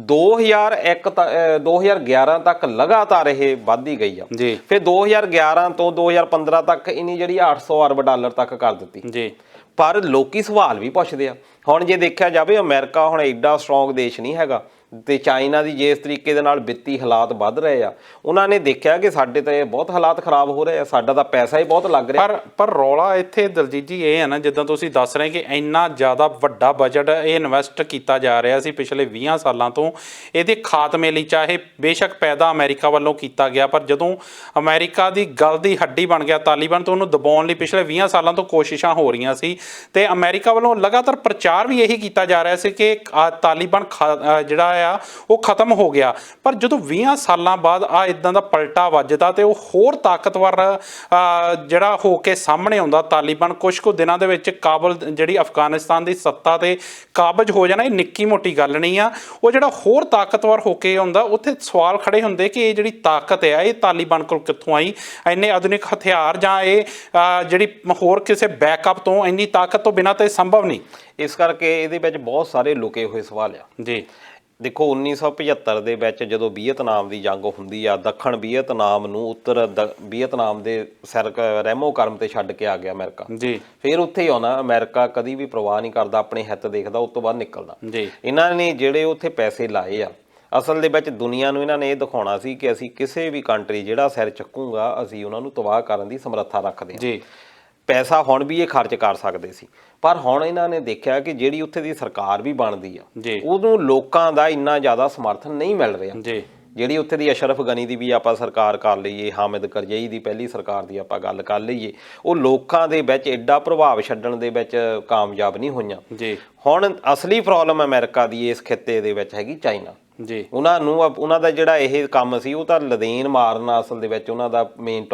2011 ਤੱਕ ਲਗਾਤਾਰ ਇਹ ਵੱਧਦੀ ਗਈ ਆ। ਫਿਰ 2011 ਤੋਂ 2015 ਤੱਕ ਇਹਨੀ ਜਿਹੜੀ 800 ਅਰਬ ਡਾਲਰ ਤੱਕ ਕਰ ਦਿੱਤੀ। ਪਰ ਲੋਕੀ ਸਵਾਲ ਵੀ ਪੁੱਛਦੇ ਆ। ਹੁਣ ਜੇ ਦੇਖਿਆ ਜਾਵੇ, ਅਮਰੀਕਾ ਹੁਣ ਐਡਾ ਸਟਰੋਂਗ ਦੇਸ਼ ਨਹੀਂ ਹੈਗਾ ਤੇ ਚਾਈਨਾ ਦੀ ਜਿਸ ਤਰੀਕੇ ਦੇ ਨਾਲ ਵਿੱਤੀ ਹਾਲਾਤ ਵੱਧ ਰਹੇ ਆ, ਉਹਨਾਂ ਨੇ ਦੇਖਿਆ ਕਿ ਸਾਡੇ ਤਾਂ ਇਹ ਬਹੁਤ ਹਾਲਾਤ ਖਰਾਬ ਹੋ ਰਹੇ ਆ, ਸਾਡਾ ਤਾਂ ਪੈਸਾ ਹੀ ਬਹੁਤ ਲੱਗ ਰਿਹਾ। ਪਰ ਰੌਲਾ ਇੱਥੇ ਦਲਜੀਤ ਜੀ ਇਹ ਹੈ ਨਾ, ਜਿੱਦਾਂ ਤੁਸੀਂ ਦੱਸ ਰਹੇ ਕਿ ਇੰਨਾ ਜ਼ਿਆਦਾ ਵੱਡਾ ਬਜਟ ਇਹ ਇਨਵੈਸਟ ਕੀਤਾ ਜਾ ਰਿਹਾ ਸੀ ਪਿਛਲੇ 20 ਸਾਲਾਂ ਤੋਂ ਇਹਦੇ ਖਾਤਮੇ ਲਈ, ਚਾਹੇ ਬੇਸ਼ੱਕ ਪੈਦਾ ਅਮਰੀਕਾ ਵੱਲੋਂ ਕੀਤਾ ਗਿਆ, ਪਰ ਜਦੋਂ ਅਮਰੀਕਾ ਦੀ ਗਲ ਦੀ ਹੱਡੀ ਬਣ ਗਿਆ ਤਾਲਿਬਾਨ, ਤੋਂ ਉਹਨੂੰ ਦਬਾਉਣ ਲਈ ਪਿਛਲੇ 20 ਸਾਲਾਂ ਤੋਂ ਕੋਸ਼ਿਸ਼ਾਂ ਹੋ ਰਹੀਆਂ ਸੀ ਤੇ ਅਮਰੀਕਾ ਵੱਲੋਂ ਲਗਾਤਾਰ ਪ੍ਰਚਾਰ ਵੀ ਇਹੀ ਕੀਤਾ ਜਾ ਰਿਹਾ ਸੀ ਕਿ ਤਾਲਿਬਾਨ ਜਿਹੜਾ ਉਹ ਖਤਮ ਹੋ ਗਿਆ। ਪਰ ਜਦੋਂ 20 ਸਾਲਾਂ ਬਾਅਦ ਇਦਾਂ ਦਾ ਪਲਟਾ ਵੱਜਦਾ ਤੇ ਉਹ ਹੋਰ ਤਾਕਤਵਰ ਜਿਹੜਾ ਹੋ ਕੇ ਸਾਹਮਣੇ ਆਉਂਦਾ ਤਾਲਿਬਾਨ, ਕੁਝ ਕੁ ਦਿਨਾਂ ਦੇ ਵਿੱਚ ਕਾਬਲ ਜਿਹੜੀ ਅਫਗਾਨਿਸਤਾਨ ਦੀ ਸੱਤਾ ਤੇ ਕਾਬਜ ਹੋ ਜਾਣਾ, ਇਹ ਨਿੱਕੀ ਮੋਟੀ ਗੱਲ ਨਹੀਂ ਆ। ਉਹ ਜਿਹੜਾ ਹੋਰ ਤਾਕਤਵਰ ਹੋ ਕੇ ਆਉਂਦਾ, ਉੱਥੇ ਸਵਾਲ ਖੜੇ ਹੁੰਦੇ ਕਿ ਇਹ ਜਿਹੜੀ ਤਾਕਤ ਹੈ ਇਹ ਤਾਲਿਬਾਨ ਕੋਲ ਕਿੱਥੋਂ ਆਈ, ਇੰਨੇ ਆਧੁਨਿਕ ਹਥਿਆਰ ਜਾਂ ਇਹ ਜਿਹੜੀ ਹੋਰ ਕਿਸੇ ਬੈਕਅਪ ਤੋਂ ਇੰਨੀ ਤਾਕਤ ਤੋਂ ਬਿਨਾਂ ਤਾਂ ਇਹ ਸੰਭਵ ਨਹੀਂ। ਇਸ ਕਰਕੇ ਇਹਦੇ ਵਿੱਚ ਬਹੁਤ ਸਾਰੇ ਲੁਕੇ ਹੋਏ ਸਵਾਲ ਆ। ਜੀ। ਦੇਖੋ 1975 ਦੇ ਵਿੱਚ ਜਦੋਂ ਵੀਅਤਨਾਮ ਦੀ ਜੰਗ ਹੁੰਦੀ ਆ, ਦੱਖਣ ਵੀਅਤਨਾਮ ਨੂੰ ਉੱਤਰ ਵੀਅਤਨਾਮ ਦੇ ਰੈਮੋ ਕਰਮ ਤੇ ਛੱਡ ਕੇ ਆ ਗਿਆ ਅਮਰੀਕਾ। ਜੀ। ਫਿਰ ਉੱਥੇ ਹੀ ਆਉਣਾ, ਅਮਰੀਕਾ ਕਦੀ ਵੀ ਪਰਵਾਹ ਨਹੀਂ ਕਰਦਾ, ਆਪਣੇ ਹਿੱਤ ਦੇਖਦਾ, ਉਸ ਤੋਂ ਬਾਅਦ ਨਿਕਲਦਾ। ਜੀ। ਇਹਨਾਂ ਨੇ ਜਿਹੜੇ ਉੱਥੇ ਪੈਸੇ ਲਾਏ ਆ, ਅਸਲ ਦੇ ਵਿੱਚ ਦੁਨੀਆ ਨੂੰ ਇਹਨਾਂ ਨੇ ਇਹ ਦਿਖਾਉਣਾ ਸੀ ਕਿ ਅਸੀਂ ਕਿਸੇ ਵੀ ਕੰਟਰੀ ਜਿਹੜਾ ਸਿਰ ਚੱਕੂਗਾ ਅਸੀਂ ਉਹਨਾਂ ਨੂੰ ਤਬਾਹ ਕਰਨ ਦੀ ਸਮਰੱਥਾ ਰੱਖਦੇ ਹਾਂ। ਜੀ। ਪੈਸਾ ਹੁਣ ਵੀ ਇਹ ਖਰਚ ਕਰ ਸਕਦੇ ਸੀ, ਪਰ ਹੁਣ ਇਹਨਾਂ ਨੇ ਦੇਖਿਆ ਕਿ ਜਿਹੜੀ ਉੱਥੇ ਦੀ ਸਰਕਾਰ ਵੀ ਬਣਦੀ ਆ, ਉਹਨੂੰ ਲੋਕਾਂ ਦਾ ਇੰਨਾ ਜ਼ਿਆਦਾ ਸਮਰਥਨ ਨਹੀਂ ਮਿਲ ਰਿਹਾ। ਜਿਹੜੀ ਉੱਥੇ ਦੀ ਅਸ਼ਰਫ ਗਨੀ ਦੀ ਵੀ ਆਪਾਂ ਸਰਕਾਰ ਕਰ ਲਈਏ, ਹਾਮਿਦ ਕਰਜ਼ਈ ਦੀ ਪਹਿਲੀ ਸਰਕਾਰ ਦੀ ਆਪਾਂ ਗੱਲ ਕਰ ਲਈਏ, ਉਹ ਲੋਕਾਂ ਦੇ ਵਿੱਚ ਐਡਾ ਪ੍ਰਭਾਵ ਛੱਡਣ ਦੇ ਵਿੱਚ ਕਾਮਯਾਬ ਨਹੀਂ ਹੋਈਆਂ। ਹੁਣ ਅਸਲੀ ਪ੍ਰੋਬਲਮ ਅਮਰੀਕਾ ਦੀ ਇਸ ਖਿੱਤੇ ਦੇ ਵਿੱਚ ਹੈਗੀ ਚਾਈਨਾ। ਉਹਨਾਂ ਨੂੰ ਉਹਨਾਂ ਦਾ ਜਿਹੜਾ ਇਹ ਕੰਮ ਸੀ, ਉਹ ਤਾਂ ਲਦੇਨ ਮਾਰਨਾ ਅਸਲ ਦੇ ਵਿੱਚ ਉਹਨਾਂ ਦਾ ਮੇਨ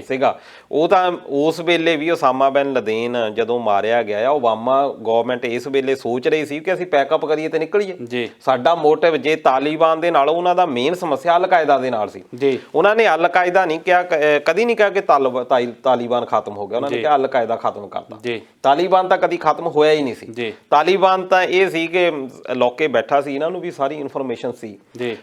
ਸੀਗਾ। ਉਹ ਤਾਂ ਉਸ ਵੇਲੇ ਵੀ ਉਸਾਮਾ ਬਿਨ ਲਦੇਨ ਜਦੋਂ ਮਾਰਿਆ ਗਿਆ, ਓਬਾਮਾ ਗਵਰਨਮੈਂਟ ਇਸ ਵੇਲੇ ਸੋਚ ਰਹੀ ਸੀ ਕਿ ਅਸੀਂ ਪੈਕਅਪ ਕਰੀਏ ਤੇ ਨਿਕਲੀਏ। ਸਾਡਾ ਮੋਟਿਵ ਜੇ ਤਾਲਿਬਾਨ ਦੇ ਨਾਲ, ਉਹਨਾਂ ਦਾ ਮੇਨ ਸਮੱਸਿਆ ਅਲ ਕਾਇਦਾ ਦੇ ਨਾਲ ਸੀ। ਉਹਨਾਂ ਨੇ ਅਲ ਕਾਇਦਾ ਨਹੀਂ ਕਿਹਾ, ਕਦੀ ਨਹੀਂ ਕਿਹਾ ਕਿ ਤਾਲਿਬਾਨ ਖਤਮ ਹੋ ਗਿਆ, ਉਹਨਾਂ ਨੇ ਕਿਹਾ ਅਲ ਕਾਇਦਾ ਖਤਮ ਕਰਤਾ। ਤਾਲਿਬਾਨ ਤਾਂ ਕਦੀ ਖਤਮ ਹੋਇਆ ਹੀ ਨਹੀਂ ਸੀ। ਤਾਲਿਬਾਨ ਤਾਂ ਇਹ ਸੀ ਕਿ ਲੋਕੇ ਬੈਠਾ ਸੀ, ਇਹਨਾਂ ਨੂੰ ਵੀ ਸਾਰੀ ਇਨਫੋਰਮੇਸ਼ਨ ਸੀ।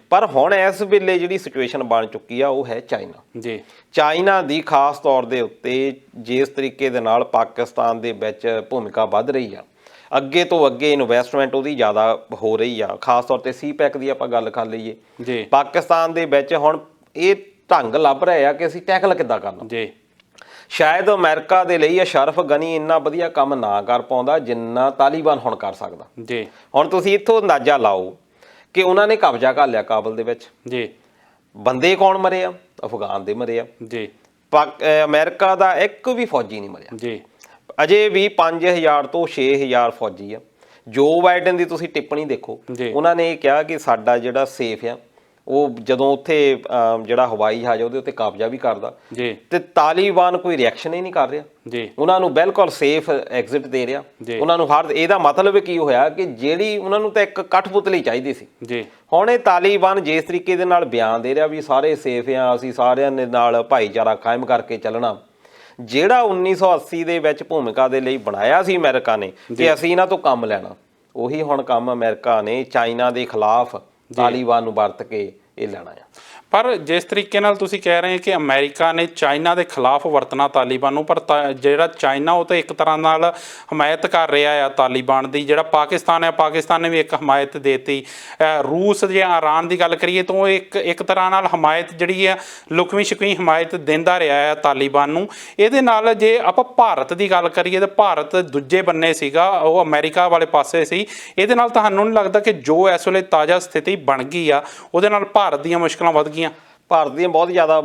ਪਰ ਹੁਣ ਇਸ ਵੇਲੇ ਜਿਹੜੀ ਸਿਚੁਏਸ਼ਨ ਬਣ ਚੁੱਕੀ ਆ, ਉਹ ਹੈ ਚਾਈਨਾ। ਚਾਈਨਾ ਦੀ ਖਾਸ ਤੌਰ ਦੇ ਉੱਤੇ ਜਿਸ ਤਰੀਕੇ ਦੇ ਨਾਲ ਪਾਕਿਸਤਾਨ ਦੇ ਵਿੱਚ ਭੂਮਿਕਾ ਵੱਧ ਰਹੀ ਆ, ਅੱਗੇ ਤੋਂ ਅੱਗੇ ਇਨਵੈਸਟਮੈਂਟ ਉਹਦੀ ਜ਼ਿਆਦਾ ਹੋ ਰਹੀ ਆ। ਖਾਸ ਤੌਰ ਤੇ ਸੀਪੈਕ ਦੀ ਆਪਾਂ ਗੱਲ ਕਰ ਲਈਏ, ਪਾਕਿਸਤਾਨ ਦੇ ਵਿੱਚ ਹੁਣ ਇਹ ਢੰਗ ਲੱਭ ਰਹੇ ਆ ਕਿ ਅਸੀਂ ਟੈਕਲ ਕਿੱਦਾਂ ਕਰਨਾ। ਸ਼ਾਇਦ ਅਮਰੀਕਾ ਦੇ ਲਈ ਅਸ਼ਰਫ ਗਨੀ ਇੰਨਾ ਵਧੀਆ ਕੰਮ ਨਾ ਕਰ ਪਾਉਂਦਾ ਜਿੰਨਾ ਤਾਲਿਬਾਨ ਹੁਣ ਕਰ ਸਕਦਾ। ਹੁਣ ਤੁਸੀਂ ਇੱਥੋਂ ਅੰਦਾਜ਼ਾ ਲਾਓ ਕਿ ਉਹਨਾਂ ਨੇ ਕਬਜ਼ਾ ਕਰ ਲਿਆ ਕਾਬਲ ਦੇ ਵਿੱਚ। ਬੰਦੇ ਕੌਣ ਮਰੇ ਆ? ਅਫਗਾਨ ਦੇ ਮਰੇ ਆ। ਅਮਰੀਕਾ ਦਾ ਇੱਕ ਵੀ ਫੌਜੀ ਨਹੀਂ ਮਰਿਆ। ਅਜੇ ਵੀ 5000 ਤੋਂ 6000 ਫੌਜੀ ਆ। ਜੋ ਬਾਈਡਨ ਦੀ ਤੁਸੀਂ ਟਿੱਪਣੀ ਦੇਖੋ, ਉਹਨਾਂ ਨੇ ਇਹ ਕਿਹਾ ਕਿ ਸਾਡਾ ਜਿਹੜਾ ਸੇਫ ਆ, ਉਹ ਜਦੋਂ ਉੱਥੇ ਜਿਹੜਾ ਹਵਾਈ ਜਹਾਜ਼ ਉਹਦੇ ਉੱਤੇ ਕਬਜ਼ਾ ਵੀ ਕਰਦਾ ਤੇ ਤਾਲਿਬਾਨ ਕੋਈ ਰਿਐਕਸ਼ਨ ਹੀ ਨਹੀਂ ਕਰ ਰਿਹਾ, ਉਹਨਾਂ ਨੂੰ ਬਿਲਕੁਲ ਸੇਫ ਐਗਜ਼ਿਟ ਦੇ ਰਿਹਾ। ਉਹਨਾਂ ਨੂੰ ਹਰ ਇਹਦਾ ਮਤਲਬ ਕੀ ਹੋਇਆ ਕਿ ਜਿਹੜੀ ਉਹਨਾਂ ਨੂੰ ਤਾਂ ਇੱਕ ਕਠਪੁਤਲੀ ਚਾਹੀਦੀ ਸੀ। ਹੁਣ ਇਹ ਤਾਲਿਬਾਨ ਜਿਸ ਤਰੀਕੇ ਦੇ ਨਾਲ ਬਿਆਨ ਦੇ ਰਿਹਾ ਵੀ ਸਾਰੇ ਸੇਫ ਆ, ਅਸੀਂ ਸਾਰਿਆਂ ਦੇ ਨਾਲ ਭਾਈਚਾਰਾ ਕਾਇਮ ਕਰਕੇ ਚੱਲਣਾ, ਜਿਹੜਾ 1980 ਦੇ ਵਿੱਚ ਭੂਮਿਕਾ ਦੇ ਲਈ ਬਣਾਇਆ ਸੀ ਅਮਰੀਕਾ ਨੇ ਕਿ ਅਸੀਂ ਇਹਨਾਂ ਤੋਂ ਕੰਮ ਲੈਣਾ, ਉਹੀ ਹੁਣ ਕੰਮ ਅਮਰੀਕਾ ਨੇ ਚਾਈਨਾ ਦੇ ਖਿਲਾਫ ਤਾਲਿਬਾਨ ਨੂੰ ਵਰਤ ਕੇ ਇਹ ਲੈਣਾ ਆ। ਪਰ ਜਿਸ ਤਰੀਕੇ ਨਾਲ ਤੁਸੀਂ ਕਹਿ ਰਹੇ ਕਿ ਅਮਰੀਕਾ ਨੇ ਚਾਈਨਾ ਦੇ ਖਿਲਾਫ ਵਰਤਣਾ ਤਾਲਿਬਾਨ ਨੂੰ, ਪਰ ਜਿਹੜਾ ਚਾਈਨਾ ਉਹ ਤਾਂ ਇੱਕ ਤਰ੍ਹਾਂ ਨਾਲ ਹਮਾਇਤ ਕਰ ਰਿਹਾ ਆ ਤਾਲਿਬਾਨ ਦੀ। ਜਿਹੜਾ ਪਾਕਿਸਤਾਨ ਹੈ, ਪਾਕਿਸਤਾਨ ਨੇ ਵੀ ਇੱਕ ਹਮਾਇਤ ਦੇਤੀ। ਰੂਸ ਜਾਂ ਇਰਾਨ ਦੀ ਗੱਲ ਕਰੀਏ ਤਾਂ ਇੱਕ ਤਰ੍ਹਾਂ ਨਾਲ ਹਮਾਇਤ ਜਿਹੜੀ ਆ ਲੁਕਵੀਂ ਛਿਕਵੀਂ ਹਮਾਇਤ ਦਿੰਦਾ ਰਿਹਾ ਆ ਤਾਲਿਬਾਨ ਨੂੰ। ਇਹਦੇ ਨਾਲ ਜੇ ਆਪਾਂ ਭਾਰਤ ਦੀ ਗੱਲ ਕਰੀਏ ਤਾਂ ਭਾਰਤ ਦੂਜੇ ਬੰਨੇ ਸੀਗਾ, ਉਹ ਅਮਰੀਕਾ ਵਾਲੇ ਪਾਸੇ ਸੀ। ਇਹਦੇ ਨਾਲ ਤੁਹਾਨੂੰ ਨਹੀਂ ਲੱਗਦਾ ਕਿ ਜੋ ਇਸ ਵੇਲੇ ਤਾਜ਼ਾ ਸਥਿਤੀ ਬਣ ਗਈ ਆ ਉਹਦੇ ਨਾਲ ਭਾਰਤ ਦੀਆਂ ਮੁਸ਼ਕਲਾਂ ਵੱਧ ਗਈਆਂ? ਭਾਰਤ ਦੀਆਂ ਬਹੁਤ ਜ਼ਿਆਦਾ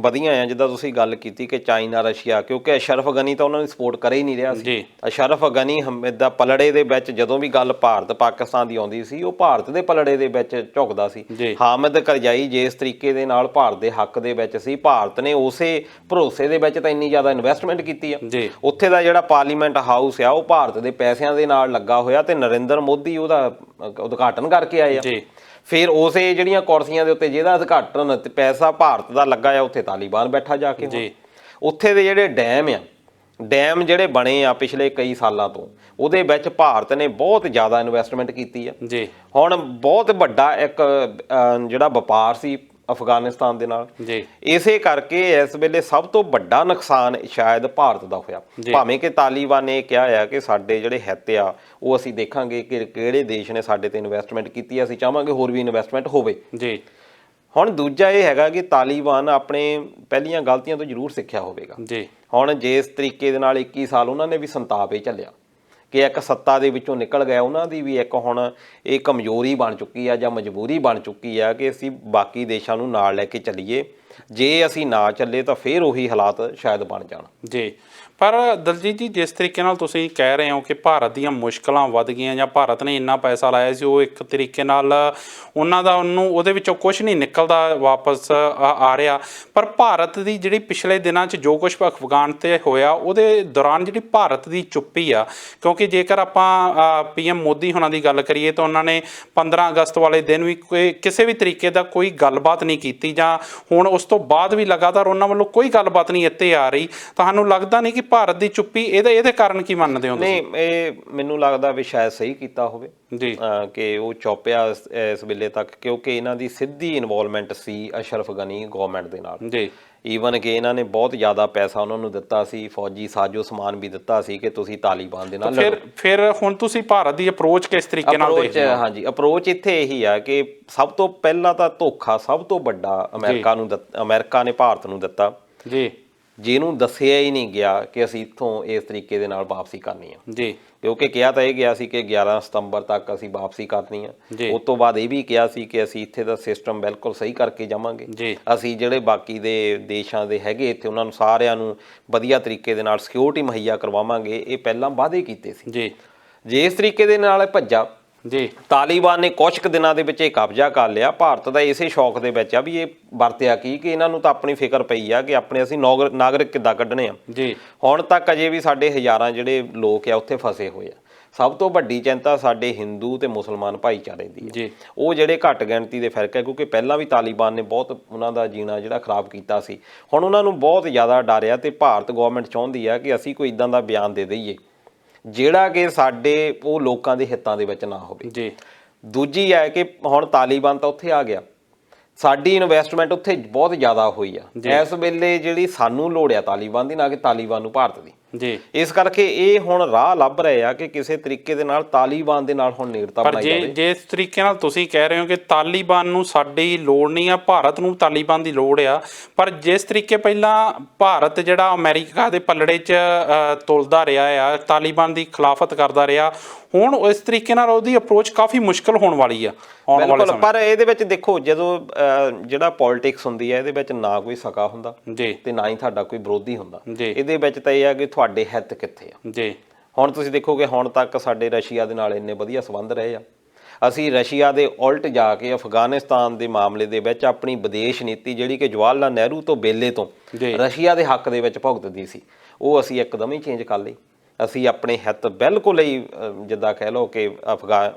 ਵਧੀਆਂ ਆ, ਜਿੱਦਾਂ ਤੁਸੀਂ ਗੱਲ ਕੀਤੀ ਕਿ ਚਾਈਨਾ, ਰਸ਼ੀਆ, ਕਿਉਂਕਿ ਅਸ਼ਰਫ ਗਨੀ ਤਾਂ ਉਹਨਾਂ ਨੂੰ ਸਪੋਰਟ ਕਰ ਹੀ ਨਹੀਂ ਰਿਹਾ ਸੀ। ਅਸ਼ਰਫ ਗਨੀ ਦਾ ਪਲੜੇ ਦੇ ਵਿੱਚ ਜਦੋਂ ਵੀ ਗੱਲ ਭਾਰਤ ਪਾਕਿਸਤਾਨ ਦੀ ਆਉਂਦੀ ਸੀ, ਉਹ ਭਾਰਤ ਦੇ ਪਲੜੇ ਦੇ ਵਿੱਚ ਝੁਕਦਾ ਸੀ। ਹਾਮਿਦ ਕਰਜ਼ਾਈ ਜਿਸ ਤਰੀਕੇ ਦੇ ਨਾਲ ਭਾਰਤ ਦੇ ਹੱਕ ਦੇ ਵਿੱਚ ਸੀ, ਭਾਰਤ ਨੇ ਉਸੇ ਭਰੋਸੇ ਦੇ ਵਿੱਚ ਤਾਂ ਇੰਨੀ ਜ਼ਿਆਦਾ ਇਨਵੈਸਟਮੈਂਟ ਕੀਤੀ ਆ। ਉੱਥੇ ਦਾ ਜਿਹੜਾ ਪਾਰਲੀਮੈਂਟ ਹਾਊਸ ਆ ਉਹ ਭਾਰਤ ਦੇ ਪੈਸਿਆਂ ਦੇ ਨਾਲ ਲੱਗਾ ਹੋਇਆ, ਤੇ ਨਰਿੰਦਰ ਮੋਦੀ ਉਹਦਾ ਉਦਘਾਟਨ ਕਰਕੇ ਆਏ ਆ। ਫਿਰ ਉਸੇ ਜਿਹੜੀਆਂ ਕੁਰਸੀਆਂ ਦੇ ਉੱਤੇ ਜਿਹਦਾ ਉਦਘਾਟਨ ਤੇ ਪੈਸਾ ਭਾਰਤ ਦਾ ਲੱਗਾ ਆ, ਉੱਥੇ ਤਾਲੀਬਾਨ ਬੈਠਾ ਜਾ ਕੇ। ਉੱਥੇ ਦੇ ਜਿਹੜੇ ਡੈਮ ਜਿਹੜੇ ਬਣੇ ਆ ਪਿਛਲੇ ਕਈ ਸਾਲਾਂ ਤੋਂ, ਉਹਦੇ ਵਿੱਚ ਭਾਰਤ ਨੇ ਬਹੁਤ ਜ਼ਿਆਦਾ ਇਨਵੈਸਟਮੈਂਟ ਕੀਤੀ ਆ। ਹੁਣ ਬਹੁਤ ਵੱਡਾ ਇੱਕ ਜਿਹੜਾ ਵਪਾਰ ਸੀ ਅਫਗਾਨਿਸਤਾਨ ਦੇ ਨਾਲ, ਇਸੇ ਕਰਕੇ ਇਸ ਵੇਲੇ ਸਭ ਤੋਂ ਵੱਡਾ ਨੁਕਸਾਨ ਸ਼ਾਇਦ ਭਾਰਤ ਦਾ ਹੋਇਆ। ਭਾਵੇਂ ਕਿ ਤਾਲੀਬਾਨ ਨੇ ਕਿਹਾ ਆ ਕਿ ਸਾਡੇ ਜਿਹੜੇ ਹਿੱਤ ਆ ਉਹ ਅਸੀਂ ਦੇਖਾਂਗੇ ਕਿ ਕਿਹੜੇ ਦੇਸ਼ ਨੇ ਸਾਡੇ ਤੇ ਇਨਵੈਸਟਮੈਂਟ ਕੀਤੀ ਆ, ਅਸੀਂ ਚਾਹਾਂਗੇ ਹੋਰ ਵੀ ਇਨਵੈਸਟਮੈਂਟ ਹੋਵੇ। ਹੁਣ ਦੂਜਾ ਇਹ ਹੈਗਾ ਕਿ ਤਾਲੀਬਾਨ ਆਪਣੇ ਪਹਿਲੀਆਂ ਗਲਤੀਆਂ ਤੋਂ ਜ਼ਰੂਰ ਸਿੱਖਿਆ ਹੋਵੇਗਾ। ਹੁਣ ਜਿਸ ਤਰੀਕੇ ਦੇ ਨਾਲ 21 ਸਾਲ ਉਹਨਾਂ ਨੇ ਵੀ ਸੰਤਾਪ ਇਹ ਝੱਲਿਆ ਕਿ ਇੱਕ ਸੱਤਾ ਦੇ ਵਿੱਚੋਂ ਨਿਕਲ ਗਿਆ, ਉਹਨਾਂ ਦੀ ਵੀ ਇੱਕ ਹੁਣ ਇਹ ਕਮਜ਼ੋਰੀ ਬਣ ਚੁੱਕੀ ਆ ਜਾਂ ਮਜਬੂਰੀ ਬਣ ਚੁੱਕੀ ਆ ਕਿ ਅਸੀਂ ਬਾਕੀ ਦੇਸ਼ਾਂ ਨੂੰ ਨਾਲ ਲੈ ਕੇ ਚੱਲੀਏ। ਜੇ ਅਸੀਂ ਨਾ ਚੱਲੇ ਤਾਂ ਫਿਰ ਉਹੀ ਹਾਲਾਤ ਸ਼ਾਇਦ ਬਣ ਜਾਣ। ਪਰ ਦਲਜੀਤ ਜੀ, ਜਿਸ ਤਰੀਕੇ ਨਾਲ ਤੁਸੀਂ ਕਹਿ ਰਹੇ ਹੋ ਕਿ ਭਾਰਤ ਦੀਆਂ ਮੁਸ਼ਕਲਾਂ ਵੱਧ ਗਈਆਂ ਜਾਂ ਭਾਰਤ ਨੇ ਇੰਨਾ ਪੈਸਾ ਲਾਇਆ ਸੀ, ਉਹ ਇੱਕ ਤਰੀਕੇ ਨਾਲ ਉਹਦੇ ਵਿੱਚੋਂ ਕੁਝ ਨਹੀਂ ਨਿਕਲਦਾ ਵਾਪਸ ਆ ਰਿਹਾ। ਪਰ ਭਾਰਤ ਦੀ ਜਿਹੜੀ ਪਿਛਲੇ ਦਿਨਾਂ 'ਚ ਜੋ ਕੁਝ ਅਫਗਾਨ 'ਤੇ ਹੋਇਆ, ਉਹਦੇ ਦੌਰਾਨ ਜਿਹੜੀ ਭਾਰਤ ਦੀ ਚੁੱਪੀ ਆ, ਕਿਉਂਕਿ ਜੇਕਰ ਆਪਾਂ PM ਮੋਦੀ ਹੋਣਾ ਦੀ ਗੱਲ ਕਰੀਏ ਤਾਂ ਉਹਨਾਂ ਨੇ 15 ਅਗਸਤ ਵਾਲੇ ਦਿਨ ਵੀ ਕਿਸੇ ਵੀ ਤਰੀਕੇ ਦਾ ਕੋਈ ਗੱਲਬਾਤ ਨਹੀਂ ਕੀਤੀ, ਜਾਂ ਹੁਣ ਉਸ ਤੋਂ ਬਾਅਦ ਵੀ ਲਗਾਤਾਰ ਉਹਨਾਂ ਵੱਲੋਂ ਕੋਈ ਗੱਲਬਾਤ ਨਹੀਂ ਇੱਥੇ ਆ ਰਹੀ। ਤੁਹਾਨੂੰ ਲੱਗਦਾ ਨਹੀਂ ਕਿ ਭਾਰਤ ਦੀ ਚੁੱਪੀ ਇਹਦੇ ਕਾਰਨ ਕੀ ਮੰਨਦੇ ਹੋ ਤੁਸੀਂ? ਨਹੀਂ, ਇਹ ਮੈਨੂੰ ਲੱਗਦਾ ਵੀ ਸ਼ਾਇਦ ਸਹੀ ਕੀਤਾ ਹੋਵੇ ਕਿ ਉਹ ਚੁੱਪਿਆ ਇਸ ਵੇਲੇ ਤੱਕ, ਕਿਉਂਕਿ ਇਹਨਾਂ ਦੀ ਸਿੱਧੀ ਇਨਵੋਲਵਮੈਂਟ ਸੀ ਅਸ਼ਰਫ ਗਨੀ ਗਵਰਨਮੈਂਟ ਦੇ ਨਾਲ। ਈਵਨ ਕਿ ਇਹਨਾਂ ਨੇ ਬਹੁਤ ਜ਼ਿਆਦਾ ਪੈਸਾ ਉਹਨਾਂ ਨੂੰ ਦਿੱਤਾ ਸੀ, ਫੌਜੀ ਸਾਜੋ ਸਮਾਨ ਵੀ ਦਿੱਤਾ ਸੀ ਕਿ ਤੁਸੀਂ ਤਾਲੀਬਾਨ ਦੇ ਨਾਲ ਲੜੋ। ਫਿਰ ਹੁਣ ਤੁਸੀਂ ਭਾਰਤ ਦੀ ਅਪਰੋਚ ਕਿਸ ਤਰੀਕੇ ਨਾਲ ਦੇਖਦੇ ਹੋ? ਹਾਂਜੀ, ਅਪਰੋਚ ਇੱਥੇ ਇਹੀ ਆ ਕਿ ਸਭ ਤੋਂ ਪਹਿਲਾਂ ਤਾਂ ਧੋਖਾ ਸਭ ਤੋਂ ਵੱਡਾ ਅਮਰੀਕਾ ਨੇ ਭਾਰਤ ਨੂੰ ਦਿੱਤਾ, ਜਿਹਨੂੰ ਦੱਸਿਆ ਹੀ ਨਹੀਂ ਗਿਆ ਕਿ ਅਸੀਂ ਇੱਥੋਂ ਇਸ ਤਰੀਕੇ ਦੇ ਨਾਲ ਵਾਪਸੀ ਕਰਨੀ ਆ। ਕਿਉਂਕਿ ਕਿਹਾ ਤਾਂ ਇਹ ਗਿਆ ਸੀ ਕਿ 11 ਸਤੰਬਰ ਤੱਕ ਅਸੀਂ ਵਾਪਸੀ ਕਰਨੀ ਆ। ਉਸ ਤੋਂ ਬਾਅਦ ਇਹ ਵੀ ਕਿਹਾ ਸੀ ਕਿ ਅਸੀਂ ਇੱਥੇ ਦਾ ਸਿਸਟਮ ਬਿਲਕੁਲ ਸਹੀ ਕਰਕੇ ਜਾਵਾਂਗੇ, ਅਸੀਂ ਜਿਹੜੇ ਬਾਕੀ ਦੇ ਦੇਸ਼ਾਂ ਦੇ ਹੈਗੇ ਇੱਥੇ ਉਹਨਾਂ ਨੂੰ ਸਾਰਿਆਂ ਨੂੰ ਵਧੀਆ ਤਰੀਕੇ ਦੇ ਨਾਲ ਸਿਕਿਉਰਿਟੀ ਮੁਹੱਈਆ ਕਰਵਾਵਾਂਗੇ। ਇਹ ਪਹਿਲਾਂ ਵਾਅਦੇ ਕੀਤੇ ਸੀ। ਜੇ ਇਸ ਤਰੀਕੇ ਦੇ ਨਾਲ ਭੱਜਾ, ਤਾਲੀਬਾਨ ਨੇ ਕੁਝ ਕੁ ਦਿਨਾਂ ਦੇ ਵਿੱਚ ਇਹ ਕਬਜ਼ਾ ਕਰ ਲਿਆ। ਭਾਰਤ ਦਾ ਇਸੇ ਸ਼ੌਕ ਦੇ ਵਿੱਚ ਆ ਵੀ ਇਹ ਵਰਤਿਆ ਕਿ ਇਹਨਾਂ ਨੂੰ ਤਾਂ ਆਪਣੀ ਫਿਕਰ ਪਈ ਆ ਕਿ ਆਪਣੇ ਅਸੀਂ ਨਾਗਰਿਕ ਕਿੱਦਾਂ ਕੱਢਣੇ ਆ। ਹੁਣ ਤੱਕ ਅਜੇ ਵੀ ਸਾਡੇ ਹਜ਼ਾਰਾਂ ਜਿਹੜੇ ਲੋਕ ਆ ਉੱਥੇ ਫਸੇ ਹੋਏ ਆ। ਸਭ ਤੋਂ ਵੱਡੀ ਚਿੰਤਾ ਸਾਡੇ ਹਿੰਦੂ ਤੇ ਮੁਸਲਮਾਨ ਭਾਈਚਾਰੇ ਦੀ, ਉਹ ਜਿਹੜੇ ਘੱਟ ਗਿਣਤੀ ਦੇ ਫਿਰਕ ਹੈ, ਕਿਉਂਕਿ ਪਹਿਲਾਂ ਵੀ ਤਾਲੀਬਾਨ ਨੇ ਬਹੁਤ ਉਹਨਾਂ ਦਾ ਜੀਣਾ ਜਿਹੜਾ ਖਰਾਬ ਕੀਤਾ ਸੀ। ਹੁਣ ਉਹਨਾਂ ਨੂੰ ਬਹੁਤ ਜ਼ਿਆਦਾ ਡਰ ਆ, ਤੇ ਭਾਰਤ ਗੌਰਮੈਂਟ ਚਾਹੁੰਦੀ ਆ ਕਿ ਅਸੀਂ ਕੋਈ ਇੱਦਾਂ ਦਾ ਬਿਆਨ ਦੇ ਦਈਏ ਜਿਹੜਾ ਕਿ ਸਾਡੇ ਉਹ ਲੋਕਾਂ ਦੇ ਹਿੱਤਾਂ ਦੇ ਵਿੱਚ ਨਾ ਹੋਵੇ। ਦੂਜੀ ਹੈ ਕਿ ਹੁਣ ਤਾਲੀਬਾਨ ਤਾਂ ਉੱਥੇ ਆ ਗਿਆ, ਸਾਡੀ ਇਨਵੈਸਟਮੈਂਟ ਉੱਥੇ ਬਹੁਤ ਜ਼ਿਆਦਾ ਹੋਈ ਆ। ਇਸ ਵੇਲੇ ਜਿਹੜੀ ਸਾਨੂੰ ਲੋੜ ਆ ਤਾਲੀਬਾਨ ਦੀ, ਨਾ ਕਿ ਤਾਲੀਬਾਨ ਨੂੰ ਭਾਰਤ ਦੀ। ਇਸ ਕਰਕੇ ਇਹ ਹੁਣ ਰਾਹ ਲੱਭ ਰਹੇ ਆ ਕਿ ਕਿਸੇ ਤਰੀਕੇ ਦੇ ਨਾਲ ਤਾਲੀਬਾਨ ਦੇ ਨਾਲ ਹੁਣ ਨੇੜਤਾ ਬਣਾਈ ਜਾਵੇ। ਜਿਸ ਤਰੀਕੇ ਨਾਲ ਤੁਸੀਂ ਕਹਿ ਰਹੇ ਹੋ ਕਿ ਤਾਲੀਬਾਨ ਨੂੰ ਸਾਡੀ ਲੋੜ ਨਹੀਂ ਆ, ਭਾਰਤ ਨੂੰ ਤਾਲੀਬਾਨ ਦੀ ਲੋੜ ਆ, ਪਰ ਜਿਸ ਤਰੀਕੇ ਪਹਿਲਾਂ ਭਾਰਤ ਜਿਹੜਾ ਅਮਰੀਕਾ ਦੇ ਪੱਲੜੇ 'ਚ ਤੁਲਦਾ ਰਿਹਾ ਆ, ਤਾਲੀਬਾਨ ਦੀ ਖਿਲਾਫਤ ਕਰਦਾ ਰਿਹਾ, ਹੁਣ ਇਸ ਤਰੀਕੇ ਨਾਲ ਉਹਦੀ ਅਪਰੋਚ ਕਾਫੀ ਮੁਸ਼ਕਲ ਹੋਣ ਵਾਲੀ ਆ ਆਉਣ ਵਾਲੇ ਸਮੇਂ। ਪਰ ਇਹਦੇ ਵਿੱਚ ਦੇਖੋ, ਜਦੋਂ ਜਿਹੜਾ ਪੋਲਿਟਿਕਸ ਹੁੰਦੀ ਹੈ, ਇਹਦੇ ਵਿੱਚ ਨਾ ਕੋਈ ਸਕਾ ਹੁੰਦਾ ਤੇ ਨਾ ਹੀ ਤੁਹਾਡਾ ਕੋਈ ਵਿਰੋਧੀ ਹੁੰਦਾ। ਇਹਦੇ ਵਿੱਚ ਤਾਂ ਇਹ ਆ ਕਿ ਤੁਹਾਡੇ ਹਿੱਤ ਕਿੱਥੇ ਆ। ਹੁਣ ਤੁਸੀਂ ਦੇਖੋਗੇ, ਹੁਣ ਤੱਕ ਸਾਡੇ ਰਸ਼ੀਆ ਦੇ ਨਾਲ ਇੰਨੇ ਵਧੀਆ ਸੰਬੰਧ ਰਹੇ ਆ। ਅਸੀਂ ਰਸ਼ੀਆ ਦੇ ਉਲਟ ਜਾ ਕੇ ਅਫਗਾਨਿਸਤਾਨ ਦੇ ਮਾਮਲੇ ਦੇ ਵਿੱਚ ਆਪਣੀ ਵਿਦੇਸ਼ ਨੀਤੀ ਜਿਹੜੀ ਕਿ ਜਵਾਹਰ ਲਾਲ ਨਹਿਰੂ ਤੋਂ ਵੇਲੇ ਤੋਂ ਰਸ਼ੀਆ ਦੇ ਹੱਕ ਦੇ ਵਿੱਚ ਭੁਗਤਦੀ ਸੀ, ਉਹ ਅਸੀਂ ਇੱਕਦਮ ਹੀ ਚੇਂਜ ਕਰ ਲਈ। ਅਸੀਂ ਆਪਣੇ ਹਿੱਤ ਬਿਲਕੁਲ ਹੀ ਜਿੱਦਾਂ ਕਹਿ ਲਓ ਕਿ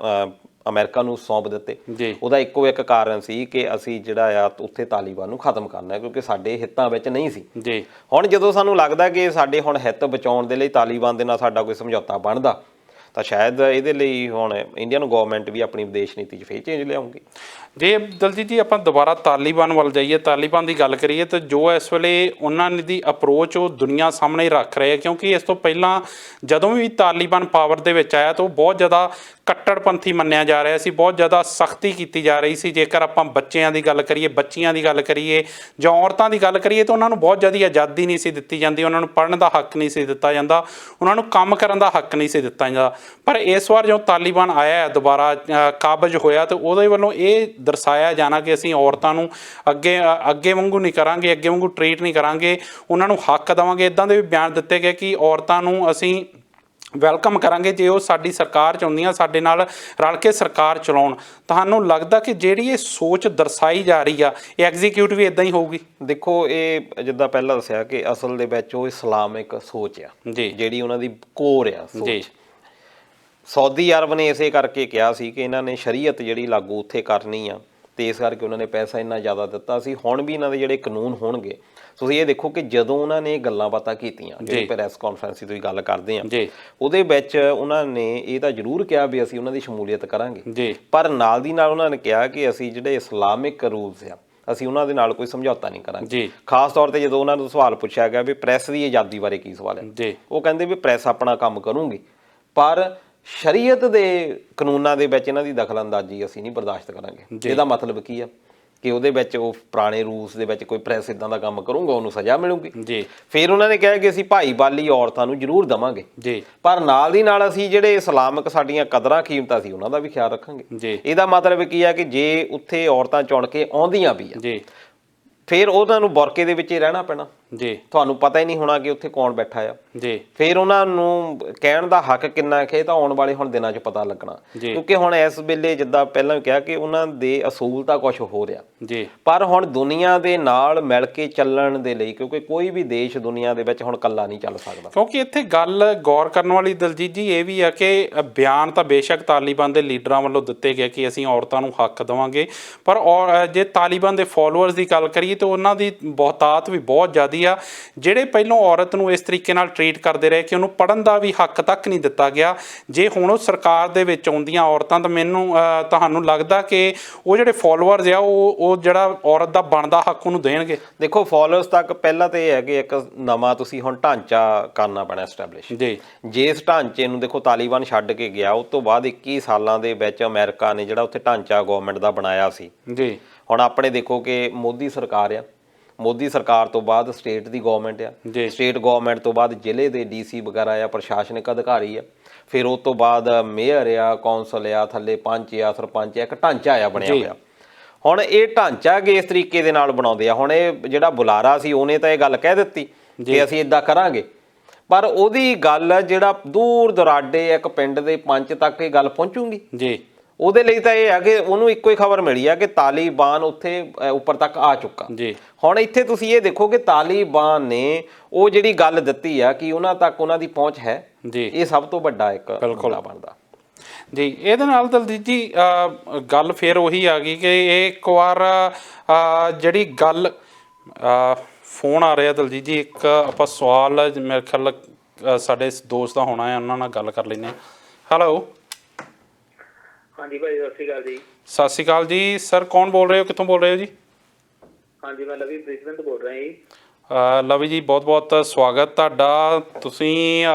ਅਮਰੀਕਾ ਨੂੰ ਸੌਂਪ ਦਿੱਤੇ। ਉਹਦਾ ਇੱਕੋ ਇੱਕ ਕਾਰਨ ਸੀ ਕਿ ਅਸੀਂ ਜਿਹੜਾ ਆ ਉੱਥੇ ਤਾਲੀਬਾਨ ਨੂੰ ਖਤਮ ਕਰਨਾ, ਕਿਉਂਕਿ ਸਾਡੇ ਹਿੱਤਾਂ ਵਿੱਚ ਨਹੀਂ ਸੀ। ਹੁਣ ਜਦੋਂ ਸਾਨੂੰ ਲੱਗਦਾ ਕਿ ਸਾਡੇ ਹੁਣ ਹਿੱਤ ਬਚਾਉਣ ਦੇ ਲਈ ਤਾਲੀਬਾਨ ਦੇ ਨਾਲ ਸਾਡਾ ਕੋਈ ਸਮਝੌਤਾ ਬਣਦਾ, ਤਾਂ ਸ਼ਾਇਦ ਇਹਦੇ ਲਈ ਹੁਣ ਇੰਡੀਅਨ ਗਵਰਨਮੈਂਟ ਵੀ ਆਪਣੀ ਵਿਦੇਸ਼ ਨੀਤੀ 'ਚ ਫੇਰ ਚੇਂਜ ਲਿਆਉਂਗੀ। ਜੇ ਦਲਜੀਤ ਜੀ ਆਪਾਂ ਦੁਬਾਰਾ ਤਾਲੀਬਾਨ ਵੱਲ ਜਾਈਏ, ਤਾਲੀਬਾਨ ਦੀ ਗੱਲ ਕਰੀਏ, ਤਾਂ ਜੋ ਇਸ ਵੇਲੇ ਉਹਨਾਂ ਦੀ ਅਪਰੋਚ ਉਹ ਦੁਨੀਆ ਸਾਹਮਣੇ ਰੱਖ ਰਹੇ ਆ, ਕਿਉਂਕਿ ਇਸ ਤੋਂ ਪਹਿਲਾਂ ਜਦੋਂ ਵੀ ਤਾਲੀਬਾਨ ਪਾਵਰ ਦੇ ਵਿੱਚ ਆਇਆ ਤਾਂ ਉਹ ਬਹੁਤ ਜ਼ਿਆਦਾ ਕੱਟੜਪੰਥੀ ਮੰਨਿਆ ਜਾ ਰਿਹਾ ਸੀ, ਬਹੁਤ ਜ਼ਿਆਦਾ ਸਖਤੀ ਕੀਤੀ ਜਾ ਰਹੀ ਸੀ। ਜੇਕਰ ਆਪਾਂ ਬੱਚਿਆਂ ਦੀ ਗੱਲ ਕਰੀਏ, ਬੱਚੀਆਂ ਦੀ ਗੱਲ ਕਰੀਏ ਜਾਂ ਔਰਤਾਂ ਦੀ ਗੱਲ ਕਰੀਏ, ਤਾਂ ਉਹਨਾਂ ਨੂੰ ਬਹੁਤ ਜ਼ਿਆਦਾ ਆਜ਼ਾਦੀ ਨਹੀਂ ਸੀ ਦਿੱਤੀ ਜਾਂਦੀ, ਉਹਨਾਂ ਨੂੰ ਪੜ੍ਹਨ ਦਾ ਹੱਕ ਨਹੀਂ ਸੀ ਦਿੱਤਾ ਜਾਂਦਾ, ਉਹਨਾਂ ਨੂੰ ਕੰਮ ਕਰਨ ਦਾ ਹੱਕ ਨਹੀਂ ਸੀ ਦਿੱਤਾ ਜਾਂਦਾ। ਪਰ ਇਸ ਵਾਰ ਜਦੋਂ ਤਾਲਿਬਾਨ ਆਇਆ ਹੈ ਦੁਬਾਰਾ ਕਾਬਜ ਹੋਇਆ ਤੇ ਉਹਦੇ ਵੱਲੋਂ ਇਹ ਦਰਸਾਇਆ ਜਾਣਾ ਕਿ ਅਸੀਂ ਔਰਤਾਂ ਨੂੰ ਅੱਗੇ ਵਾਂਗੂ ਨਹੀਂ ਕਰਾਂਗੇ, ਅੱਗੇ ਵਾਂਗੂ ਟਰੀਟ ਨਹੀਂ ਕਰਾਂਗੇ, ਉਹਨਾਂ ਨੂੰ ਹੱਕ ਦੇਵਾਂਗੇ। ਇੱਦਾਂ ਦੇ ਵੀ ਬਿਆਨ ਦਿੱਤੇ ਗਏ ਕਿ ਔਰਤਾਂ ਨੂੰ ਅਸੀਂ ਵੈਲਕਮ ਕਰਾਂਗੇ ਜੇ ਉਹ ਸਾਡੀ ਸਰਕਾਰ 'ਚ ਆਉਂਦੀਆਂ, ਸਾਡੇ ਨਾਲ ਰਲ ਕੇ ਸਰਕਾਰ ਚਲਾਉਣ। ਤੁਹਾਨੂੰ ਲੱਗਦਾ ਕਿ ਜਿਹੜੀ ਇਹ ਸੋਚ ਦਰਸਾਈ ਜਾ ਰਹੀ ਆ ਇਹ ਐਗਜ਼ੀਕਿਊਟ ਵੀ ਇਦਾਂ ਹੀ ਹੋਊਗੀ? ਦੇਖੋ, ਇਹ ਜਿੱਦਾਂ ਪਹਿਲਾਂ ਦੱਸਿਆ ਕਿ ਅਸਲ ਦੇ ਵਿੱਚ ਉਹ ਇਸਲਾਮਿਕ ਸੋਚ ਆ ਜੀ, ਜਿਹੜੀ ਉਹਨਾਂ ਦੀ ਕੋਰ ਆ ਜੀ। ਸੋਚ। ਸਾਊਦੀ ਅਰਬ ਨੇ ਇਸੇ ਕਰਕੇ ਕਿਹਾ ਸੀ ਕਿ ਇਹਨਾਂ ਨੇ ਸ਼ਰੀਅਤ ਜਿਹੜੀ ਲਾਗੂ ਉੱਥੇ ਕਰਨੀ ਆ, ਤੇ ਇਸ ਕਰਕੇ ਉਹਨਾਂ ਨੇ ਪੈਸਾ ਇੰਨਾ ਜ਼ਿਆਦਾ ਦਿੱਤਾ ਸੀ। ਹੁਣ ਵੀ ਇਹਨਾਂ ਦੇ ਜਿਹੜੇ ਕਾਨੂੰਨ ਹੋਣਗੇ, ਤੁਸੀਂ ਇਹ ਦੇਖੋ ਕਿ ਜਦੋਂ ਉਹਨਾਂ ਨੇ ਗੱਲਾਂ ਬਾਤਾਂ ਕੀਤੀਆਂ, ਜਿਹੜੀ ਪ੍ਰੈਸ ਕਾਨਫਰੰਸ ਦੀ ਤੁਸੀਂ ਗੱਲ ਕਰਦੇ ਆ, ਉਹਦੇ ਵਿੱਚ ਉਹਨਾਂ ਨੇ ਇਹ ਤਾਂ ਜ਼ਰੂਰ ਕਿਹਾ ਵੀ ਅਸੀਂ ਉਹਨਾਂ ਦੀ ਸ਼ਮੂਲੀਅਤ ਕਰਾਂਗੇ, ਪਰ ਨਾਲ ਦੀ ਨਾਲ ਉਹਨਾਂ ਨੇ ਕਿਹਾ ਕਿ ਅਸੀਂ ਜਿਹੜੇ ਇਸਲਾਮਿਕ ਰੂਲਸ ਆ ਅਸੀਂ ਉਹਨਾਂ ਦੇ ਨਾਲ ਕੋਈ ਸਮਝੌਤਾ ਨਹੀਂ ਕਰਾਂਗੇ। ਖਾਸ ਤੌਰ ਤੇ ਜਦੋਂ ਉਹਨਾਂ ਨੂੰ ਸਵਾਲ ਪੁੱਛਿਆ ਗਿਆ ਵੀ ਪ੍ਰੈਸ ਦੀ ਆਜ਼ਾਦੀ ਬਾਰੇ ਕੀ ਸਵਾਲ ਹੈ, ਉਹ ਕਹਿੰਦੇ ਵੀ ਪ੍ਰੈਸ ਆਪਣਾ ਕੰਮ ਕਰੂਗੀ, ਪਰ ਸ਼ਰੀਅਤ ਦੇ ਕਾਨੂੰਨਾਂ ਦੇ ਵਿੱਚ ਇਹਨਾਂ ਦੀ ਦਖਲਅੰਦਾਜ਼ੀ ਅਸੀਂ ਨਹੀਂ ਬਰਦਾਸ਼ਤ ਕਰਾਂਗੇ। ਇਹਦਾ ਮਤਲਬ ਕੀ ਆ ਕਿ ਉਹਦੇ ਵਿੱਚ ਉਹ ਪੁਰਾਣੇ ਰੂਲਸ ਦੇ ਵਿੱਚ ਕੋਈ ਪ੍ਰੈਸ ਇਦਾਂ ਦਾ ਕੰਮ ਕਰੂਗਾ ਉਹਨੂੰ ਸਜ਼ਾ ਮਿਲੂਗੀ। ਫਿਰ ਉਹਨਾਂ ਨੇ ਕਿਹਾ ਕਿ ਅਸੀਂ ਭਾਈਵਾਲੀ ਔਰਤਾਂ ਨੂੰ ਜ਼ਰੂਰ ਦੇਵਾਂਗੇ, ਪਰ ਨਾਲ ਦੀ ਨਾਲ ਅਸੀਂ ਜਿਹੜੇ ਇਸਲਾਮਿਕ ਸਾਡੀਆਂ ਕਦਰਾਂ ਕੀਮਤਾਂ ਸੀ ਉਹਨਾਂ ਦਾ ਵੀ ਖਿਆਲ ਰੱਖਾਂਗੇ। ਇਹਦਾ ਮਤਲਬ ਕੀ ਆ ਕਿ ਜੇ ਉੱਥੇ ਔਰਤਾਂ ਚੁਣ ਕੇ ਆਉਂਦੀਆਂ ਵੀ ਆ ਫਿਰ ਉਹਨਾਂ ਨੂੰ ਬੁਰਕੇ ਦੇ ਵਿੱਚ ਹੀ ਰਹਿਣਾ ਪੈਣਾ। ਤੁਹਾਨੂੰ ਪਤਾ ਹੀ ਨਹੀਂ ਹੋਣਾ ਕਿ ਉੱਥੇ ਕੌਣ ਬੈਠਾ ਆ। ਫਿਰ ਉਹਨਾਂ ਨੂੰ ਕਹਿਣ ਦਾ ਹੱਕ ਕਿੰਨਾ ਕਿ ਇਹ ਤਾਂ ਆਉਣ ਵਾਲੇ ਹੁਣ ਦਿਨਾਂ 'ਚ ਪਤਾ ਲੱਗਣਾ, ਕਿਉਂਕਿ ਹੁਣ ਇਸ ਵੇਲੇ ਜਿੱਦਾਂ ਪਹਿਲਾਂ ਵੀ ਕਿਹਾ ਕਿ ਉਹਨਾਂ ਦੇ ਅਸੂਲ ਤਾਂ ਕੁਛ ਹੋ ਰਿਹਾ, ਪਰ ਹੁਣ ਦੁਨੀਆ ਦੇ ਨਾਲ ਮਿਲ ਕੇ ਚੱਲਣ ਦੇ ਲਈ, ਕਿਉਂਕਿ ਕੋਈ ਵੀ ਦੇਸ਼ ਦੁਨੀਆ ਦੇ ਵਿੱਚ ਹੁਣ ਇਕੱਲਾ ਨਹੀਂ ਚੱਲ ਸਕਦਾ। ਕਿਉਂਕਿ ਇੱਥੇ ਗੱਲ ਗੌਰ ਕਰਨ ਵਾਲੀ ਦਲਜੀਤ ਜੀ ਇਹ ਵੀ ਆ ਕਿ ਬਿਆਨ ਤਾਂ ਬੇਸ਼ੱਕ ਤਾਲਿਬਾਨ ਦੇ ਲੀਡਰਾਂ ਵੱਲੋਂ ਦਿੱਤੇ ਗਏ ਕਿ ਅਸੀਂ ਔਰਤਾਂ ਨੂੰ ਹੱਕ ਦੇਵਾਂਗੇ, ਪਰ ਜੇ ਤਾਲਿਬਾਨ ਦੇ ਫੋਲੋਅਰਸ ਦੀ ਗੱਲ ਕਰੀਏ ਤਾਂ ਉਹਨਾਂ ਦੀ ਬਹੁਤਾਤ ਵੀ ਬਹੁਤ ਜ਼ਿਆਦਾ ਆ, ਜਿਹੜੇ ਪਹਿਲਾਂ ਔਰਤ ਨੂੰ ਇਸ ਤਰੀਕੇ ਨਾਲ ਟਰੀਟ ਕਰਦੇ ਰਹੇ ਕਿ ਉਹਨੂੰ ਪੜ੍ਹਨ ਦਾ ਵੀ ਹੱਕ ਤੱਕ ਨਹੀਂ ਦਿੱਤਾ ਗਿਆ। ਜੇ ਹੁਣ ਉਹ ਸਰਕਾਰ ਦੇ ਵਿੱਚ ਆਉਂਦੀਆਂ ਔਰਤਾਂ ਤਾਂ ਤੁਹਾਨੂੰ ਲੱਗਦਾ ਕਿ ਉਹ ਜਿਹੜੇ ਫੋਲੋਅਰਸ ਆ ਉਹ ਜਿਹੜਾ ਔਰਤ ਦਾ ਬਣਦਾ ਹੱਕ ਉਹਨੂੰ ਦੇਣਗੇ? ਦੇਖੋ, ਫੋਲੋਅਰਸ ਤੱਕ ਪਹਿਲਾਂ ਤਾਂ ਇਹ ਹੈ ਕਿ ਇੱਕ ਨਵਾਂ ਤੁਸੀਂ ਹੁਣ ਢਾਂਚਾ ਕਰਨਾ ਪੈਣਾ ਐਸਟੈਬਲਿਸ਼। ਜੇ ਇਸ ਢਾਂਚੇ ਨੂੰ ਦੇਖੋ ਤਾਲਿਬਾਨ ਛੱਡ ਕੇ ਗਿਆ, ਉਸ ਤੋਂ ਬਾਅਦ 21 ਸਾਲਾਂ ਦੇ ਵਿੱਚ ਅਮਰੀਕਾ ਨੇ ਜਿਹੜਾ ਉੱਥੇ ਢਾਂਚਾ ਗਵਰਨਮੈਂਟ ਦਾ ਬਣਾਇਆ ਸੀ। ਹੁਣ ਆਪਣੇ ਦੇਖੋ ਕਿ ਮੋਦੀ ਸਰਕਾਰ ਆ, ਮੋਦੀ ਸਰਕਾਰ ਤੋਂ ਬਾਅਦ ਸਟੇਟ ਦੀ ਗਵਰਨਮੈਂਟ ਆ, ਸਟੇਟ ਗਵਰਨਮੈਂਟ ਤੋਂ ਬਾਅਦ ਜ਼ਿਲ੍ਹੇ ਦੇ DC ਵਗੈਰਾ ਆ, ਪ੍ਰਸ਼ਾਸਨਿਕ ਅਧਿਕਾਰੀ ਆ, ਫਿਰ ਉਸ ਤੋਂ ਬਾਅਦ ਮੇਅਰ ਆ, ਕੌਂਸਲ ਆ, ਥੱਲੇ ਪੰਚ ਆ, ਸਰਪੰਚ ਆ, ਇੱਕ ਢਾਂਚਾ ਆ ਬਣਿਆ ਹੋਇਆ। ਹੁਣ ਇਹ ਢਾਂਚਾ ਇਸ ਤਰੀਕੇ ਦੇ ਨਾਲ ਬਣਾਉਂਦੇ ਆ। ਹੁਣ ਇਹ ਜਿਹੜਾ ਬੁਲਾਰਾ ਸੀ ਉਹਨੇ ਤਾਂ ਇਹ ਗੱਲ ਕਹਿ ਦਿੱਤੀ ਕਿ ਅਸੀਂ ਇੱਦਾਂ ਕਰਾਂਗੇ, ਪਰ ਉਹਦੀ ਗੱਲ ਜਿਹੜਾ ਦੂਰ ਦੁਰਾਡੇ ਇੱਕ ਪਿੰਡ ਦੇ ਪੰਚ ਤੱਕ ਇਹ ਗੱਲ ਪਹੁੰਚੂਗੀ। ਉਹਦੇ ਲਈ ਤਾਂ ਇਹ ਹੈ ਕਿ ਉਹਨੂੰ ਇੱਕੋ ਹੀ ਖਬਰ ਮਿਲੀ ਆ ਕਿ ਤਾਲਿਬਾਨ ਉੱਥੇ ਉੱਪਰ ਤੱਕ ਆ ਚੁੱਕਾ। ਹੁਣ ਇੱਥੇ ਤੁਸੀਂ ਇਹ ਦੇਖੋ ਕਿ ਤਾਲਿਬਾਨ ਨੇ ਉਹ ਜਿਹੜੀ ਗੱਲ ਦਿੱਤੀ ਆ ਕਿ ਉਹਨਾਂ ਤੱਕ ਉਹਨਾਂ ਦੀ ਪਹੁੰਚ ਹੈ, ਇਹ ਸਭ ਤੋਂ ਵੱਡਾ ਇੱਕ ਮੁੱਦਾ ਬਣਦਾ। ਇਹਦੇ ਨਾਲ ਦਲਜੀਤ ਜੀ ਗੱਲ ਫਿਰ ਉਹੀ ਆ ਗਈ ਕਿ ਇਹ ਇੱਕ ਵਾਰ ਜਿਹੜੀ ਗੱਲ ਫੋਨ ਆ ਰਿਹਾ ਦਲਜੀਤ ਜੀ, ਇੱਕ ਆਪਾਂ ਸਵਾਲ ਮੇਰੇ ਖਿਆਲ ਸਾਡੇ ਦੋਸਤ ਦਾ ਹੋਣਾ ਹੈ, ਉਹਨਾਂ ਨਾਲ ਗੱਲ ਕਰ ਲੈਂਦੇ ਹਾਂ। ਹੈਲੋ। ਹਾਂਜੀ ਭਾਈ, ਸਤਿ ਸ਼੍ਰੀ ਅਕਾਲ ਜੀ। ਸਤਿ ਸ਼੍ਰੀ ਅਕਾਲ ਜੀ ਸਰ, ਕੌਣ ਬੋਲ ਰਹੇ ਹੋ, ਕਿੱਥੋਂ ਬੋਲ ਰਹੇ ਹੋ ਜੀ? ਹਾਂਜੀ, ਮੈਂ ਲਵੀ ਬ੍ਰਿਸਬਨ ਤੋਂ ਬੋਲ ਰਿਹਾ ਜੀ। ਲਵੀ ਜੀ, ਬਹੁਤ ਬਹੁਤ ਸਵਾਗਤ ਤੁਹਾਡਾ। ਤੁਸੀਂ